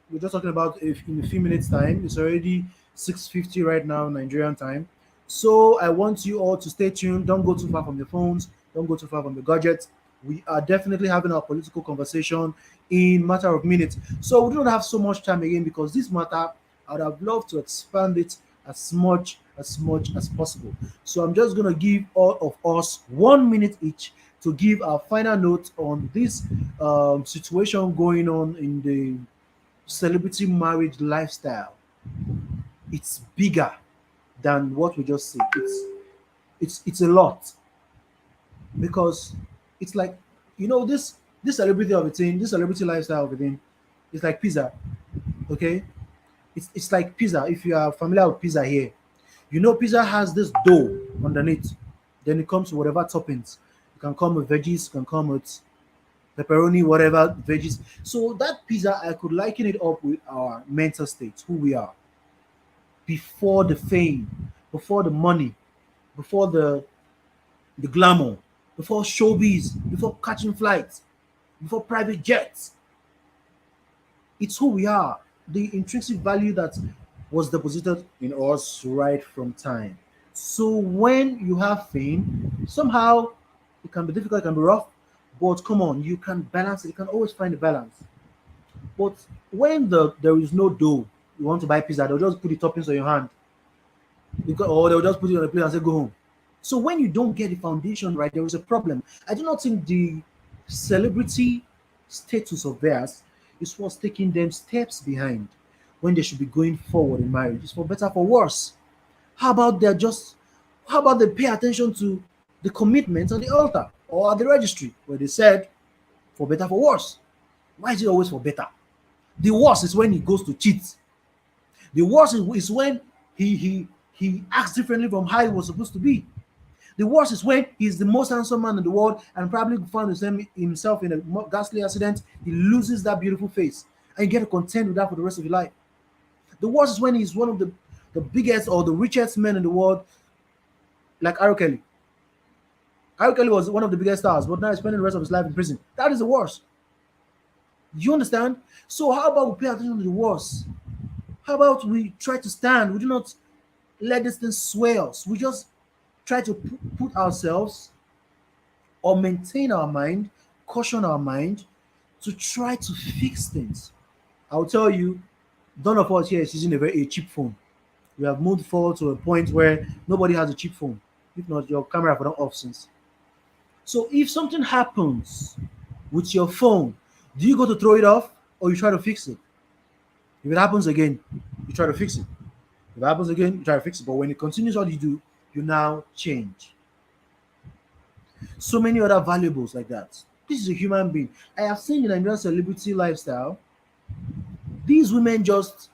We're just talking about if in a few minutes time. It's already 6:50 right now Nigerian time. So I want you all to stay tuned. Don't go too far from your phones. Don't go too far from the gadgets. We are definitely having our political conversation in matter of minutes. So we don't have so much time again because this matter I would have loved to expand it as much as possible. So I'm just gonna give all of us 1 minute each to give our final note on this situation going on in the celebrity marriage lifestyle. It's bigger than what we just said. It's a lot because it's like this celebrity of a thing, this celebrity lifestyle of a thing, it's like pizza. Okay, it's like pizza. If you are familiar with pizza here, pizza has this dough underneath. Then it comes with whatever toppings. It can come with veggies, it can come with pepperoni, whatever veggies. So that pizza, I could liken it up with our mental state, who we are before the fame, before the money, before the glamour, before showbiz, before catching flights, before private jets. It's who we are, the intrinsic value that was deposited in us right from time. So when you have fame, somehow it can be difficult, it can be rough, but come on, you can balance it. You can always find a balance. But when there is no dough, you want to buy pizza, they'll just put the toppings on your hand, or they'll just put it on the plate and say go home. So when you don't get the foundation right, there is a problem. I do not think the celebrity status of theirs is what's taking them steps behind when they should be going forward in marriage. It's for better for worse. How about how about they pay attention to the commitments on the altar or at the registry where they said for better for worse? Why is it always for better? The worst is when he goes to cheat. The worst is when he acts differently from how he was supposed to be. The worst is when he's the most handsome man in the world and probably found himself in a ghastly accident. He loses that beautiful face, and you get to contend with that for the rest of your life. The worst is when he's one of the biggest or the richest men in the world, like R. Kelly. R. Kelly was one of the biggest stars, but now he's spending the rest of his life in prison. That is the worst. You understand? So how about we pay attention to the worst? How about we try to stand? We do not let this thing sway us. We just try to put ourselves or maintain our mind, caution our mind to try to fix things. I'll tell you, none of us here is using a cheap phone. We have moved forward to a point where nobody has a cheap phone. If not, your camera for not off since. So if something happens with your phone, do you go to throw it off or you try to fix it? If it happens again, you try to fix it. If it happens again, you try to fix it. But when it continues, what you do, you now change. So many other valuables like that. This is a human being. I have seen in Nigerian celebrity lifestyle, these women just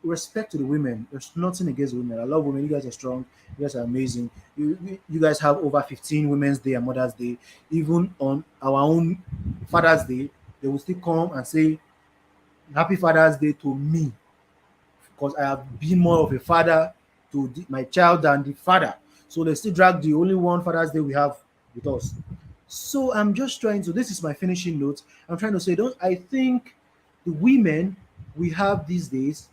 respect to the women. There's nothing against women. I love women. You guys are strong. You guys are amazing. You guys have over 15 Women's Day and Mother's Day. Even on our own Father's Day, they will still come and say, Happy Father's Day to me. Because I have been more of a father to my child than the father. So they still drag the only one Father's Day we have with us. So I'm just trying to, this is my finishing note. I'm trying to say, don't I think the women we have these days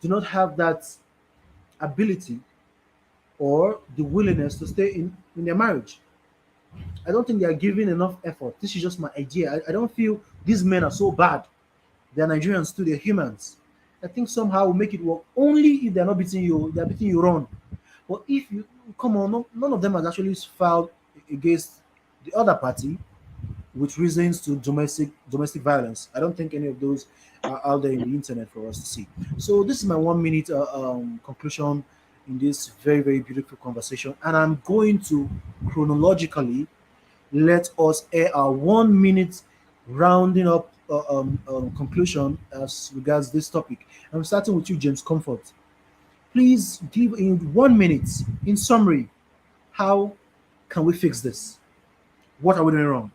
do not have that ability or the willingness to stay in their marriage. I don't think they are giving enough effort. This is just my idea. I don't feel these men are so bad. They're Nigerians too, they're humans. I think somehow we make it work only if they're not beating you, they're beating you wrong. But if you come on, none of them has actually filed against the other party with reasons to domestic violence. I don't think any of those are out there in the internet for us to see. So this is my 1 minute conclusion in this very very beautiful conversation, and I'm going to chronologically let us air our 1 minute rounding up conclusion as regards this topic. I'm starting with you, James Comfort. Please give in 1 minute, in summary, how can we fix this? What are we doing wrong?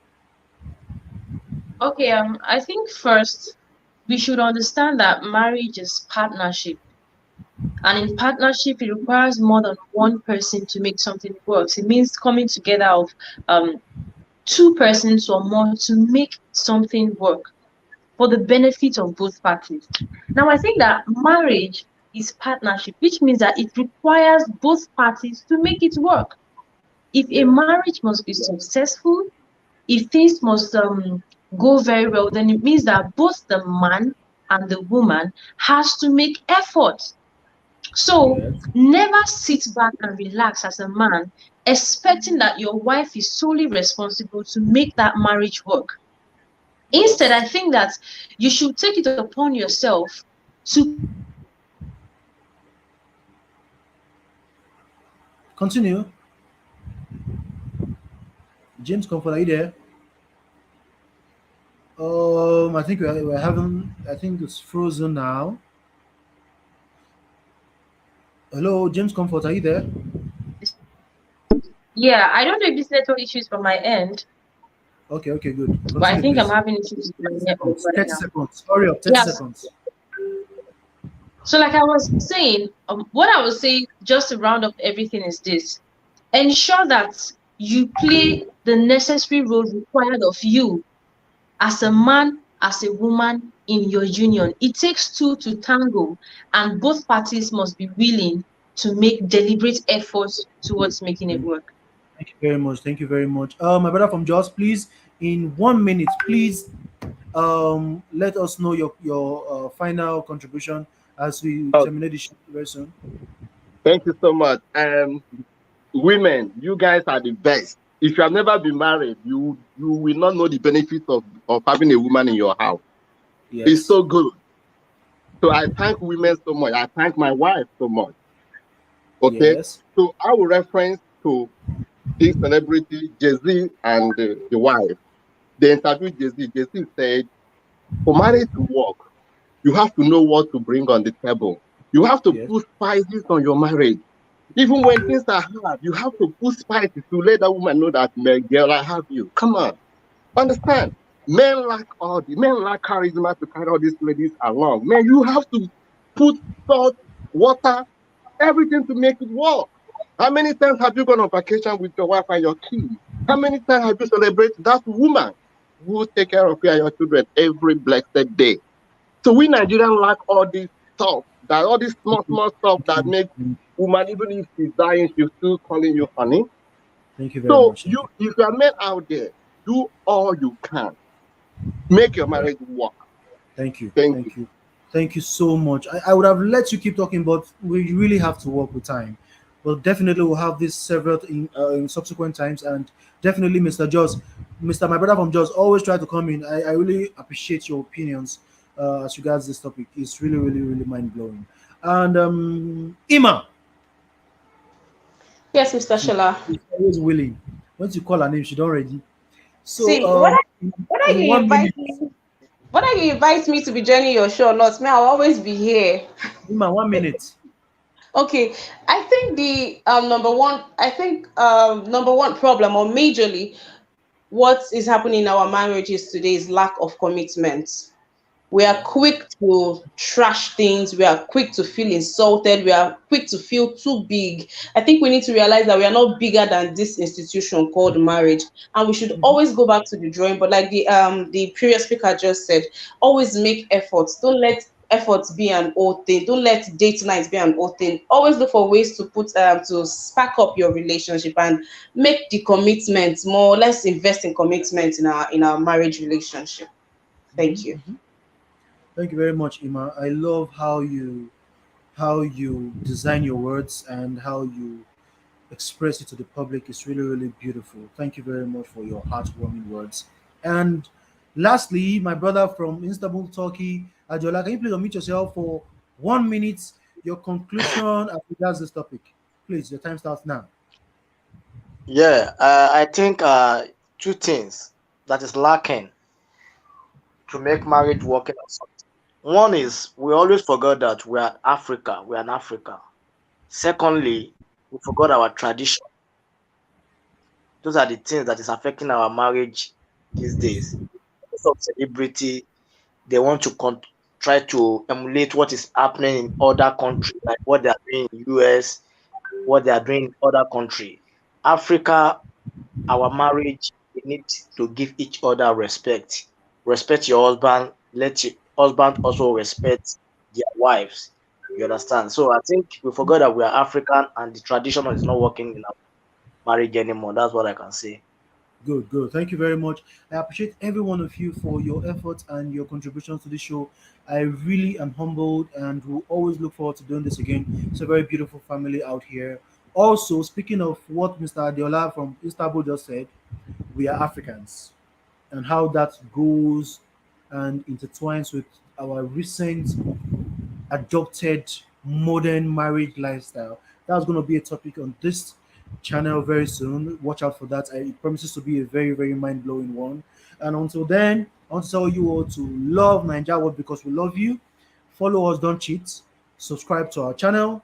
Okay, I think first we should understand that marriage is partnership. And in partnership, it requires more than one person to make something work. It means coming together of um, two persons or more to make something work for the benefit of both parties. Now, I think that marriage is partnership, which means that it requires both parties to make it work. If a Yeah. marriage must be successful, if things must go very well, then it means that both the man and the woman has to make effort. So Yes. never sit back and relax as a man, expecting that your wife is solely responsible to make that marriage work. Instead, Yes. I think that you should take it upon yourself to Continue. James Comfort, are you there? I think we're having. I think it's frozen now. Hello, James Comfort, are you there? yeah, I don't know if this network issues from my end, Okay, okay, good. but I Continue, think I'm please. having issues with my 30 network seconds. right 30 now. seconds. Hurry up. 30 Yes. seconds. So, like I was saying, what I would say just to round up everything is this: ensure that you play the necessary role required of you as a man, as a woman in your union. It takes two to tango, and both parties must be willing to make deliberate efforts towards making it Thank work. thank you very much. Thank you very much. My brother from Jos, please, in 1 minute, please let us know your final contribution as we Oh, terminate this show very soon. thank you so much. Women, you guys are the best. If you have never been married, you will not know the benefits of having a woman in your house. It's Yes. so good. So I thank women so much. I thank my wife so much. Okay. Yes. So I will reference to this celebrity, Jay-Z, and the wife. They interviewed Jay-Z. Jay-Z said, for marriage to work, you have to know what to bring on the table. You have to Yes. put spices on your marriage. Even when things are hard, you have to put spices to let that woman know that, man, girl, I have you. Come on. Understand? Men lack charisma to carry all these ladies along. Man, you have to put salt, water, everything to make it work. How many times have you gone on vacation with your wife and your kids? How many times have you celebrated that woman who will take care of you and your children every blessed day? So we Nigerians lack all this stuff, that all this small, small stuff that make woman, even if she's dying, she's still calling you honey. Thank you very So much. Thank you, you. if you are men out there, do all you can. Make your Yeah. marriage work. Thank you. Thank you. Thank you. Thank you so much. I would have let you keep talking, but we really have to work with time. But definitely we'll have this several in subsequent times, and definitely Mr. Joss, Mr. My brother from Joss, always try to come in. I really appreciate your opinions as regards this topic. It's really, really, really mind blowing. And Ima, Yes, Mr. Shola. she's always willing. Once you call her name, she's already. So See, whether in you one invite minute, me, whether you invite me to be joining your show or not, me, I'll always be here. Ima, 1 minute. Okay, I think the number one problem or majorly what is happening in our marriages today is lack of commitment. We are Yeah. quick to trash things. We are quick to feel insulted. We are quick to feel too big. I think we need to realize that we are not bigger than this institution called marriage, and we should Mhm. always go back to the drawing board, like the previous speaker just said. Always make efforts. Don't let efforts be an old thing. Don't let date nights be an old thing. Always look for ways to put to spark up your relationship and make the commitment more. Let's invest in commitment in our marriage relationship. Thank you. Mhm. Thank you very much, Ima. I love how you design your words and how you express it to the public. It's really, really beautiful. Thank you very much for your heartwarming words. And lastly, my brother from Istanbul, Turkey, Ajola, can you please unmute yourself for 1 minute? Your conclusion as regards this topic. Please, your time starts now. Yeah, I think two things that is lacking to make marriage working or something. One is we always forgot that we are Africa. We are in Africa. Secondly, we forgot our tradition. Those are the things that is affecting our marriage these days. Because of celebrity, they want to try to emulate what is happening in other countries, like what they are doing in US, what they are doing in other country. Africa, our marriage, we need to give each other respect. Respect your husband. Let your husband also respect their wives. You understand? So I think we forgot that we are African and the tradition is not working in our marriage anymore. That's what I can say. Good, good. Thank you very much. I appreciate every one of you for your efforts and your contributions to the show. I really am humbled and will always look forward to doing this again. It's a very beautiful family out here. Also, speaking of what Mr. Adiola from Istanbul just said, we are Africans and how that goes and intertwines with our recent adopted modern marriage lifestyle. That's going to be a topic on this channel very soon. Watch out for that. It promises to be a very, very mind blowing one. And until then, I want to tell you all to love Ninja World because we love you. Follow us, don't cheat. Subscribe to our channel.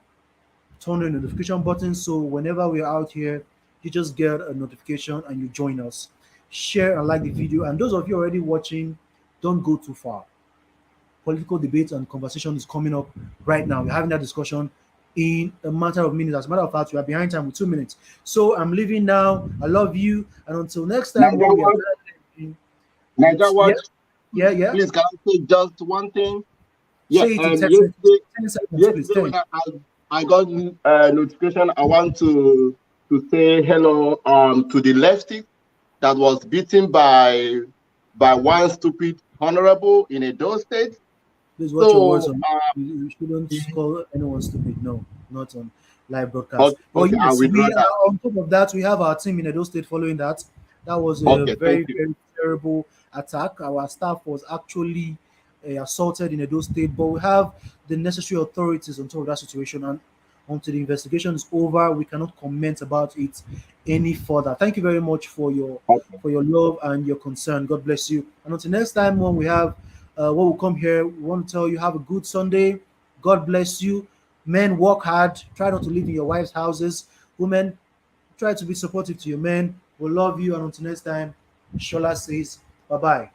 Turn on the notification button so whenever we're out here, you just get a notification and you join us. Share and like the video. And those of you already watching, don't go too far. Political debate and conversation is coming up right now. We're having that discussion in a matter of minutes. As a matter of fact, we are behind time with 2 minutes. So I'm leaving now. I love you. And until next time, Niger when we are Watch, back, Niger it's yeah, Watch, yeah, yeah. please can I say just one thing? Yeah, Say it in 10 seconds. yesterday, 10 seconds, please. yesterday 10. when I got notification, I want to say hello to the lefty that was beaten by one stupid honorable in Edo State. Please watch your words So on. You shouldn't call anyone stupid. No, not on live broadcast. okay, But okay, I yes, we withdraw are that. on top of that. We have our team in Edo State following that. That was a Okay, thank very, you. very terrible attack. Our staff was actually assaulted in Edo State, but we have the necessary authorities on top of that situation. And until the investigation is over, we cannot comment about it any further. Thank you very much Okay. for your love and your concern. God bless you. And until next time, when we have what will come here, we want to tell you have a good Sunday. God bless you. Men, work hard. Try not to live in your wife's houses. Women, try to be supportive to your men. We love you. And until next time, Shola says bye bye.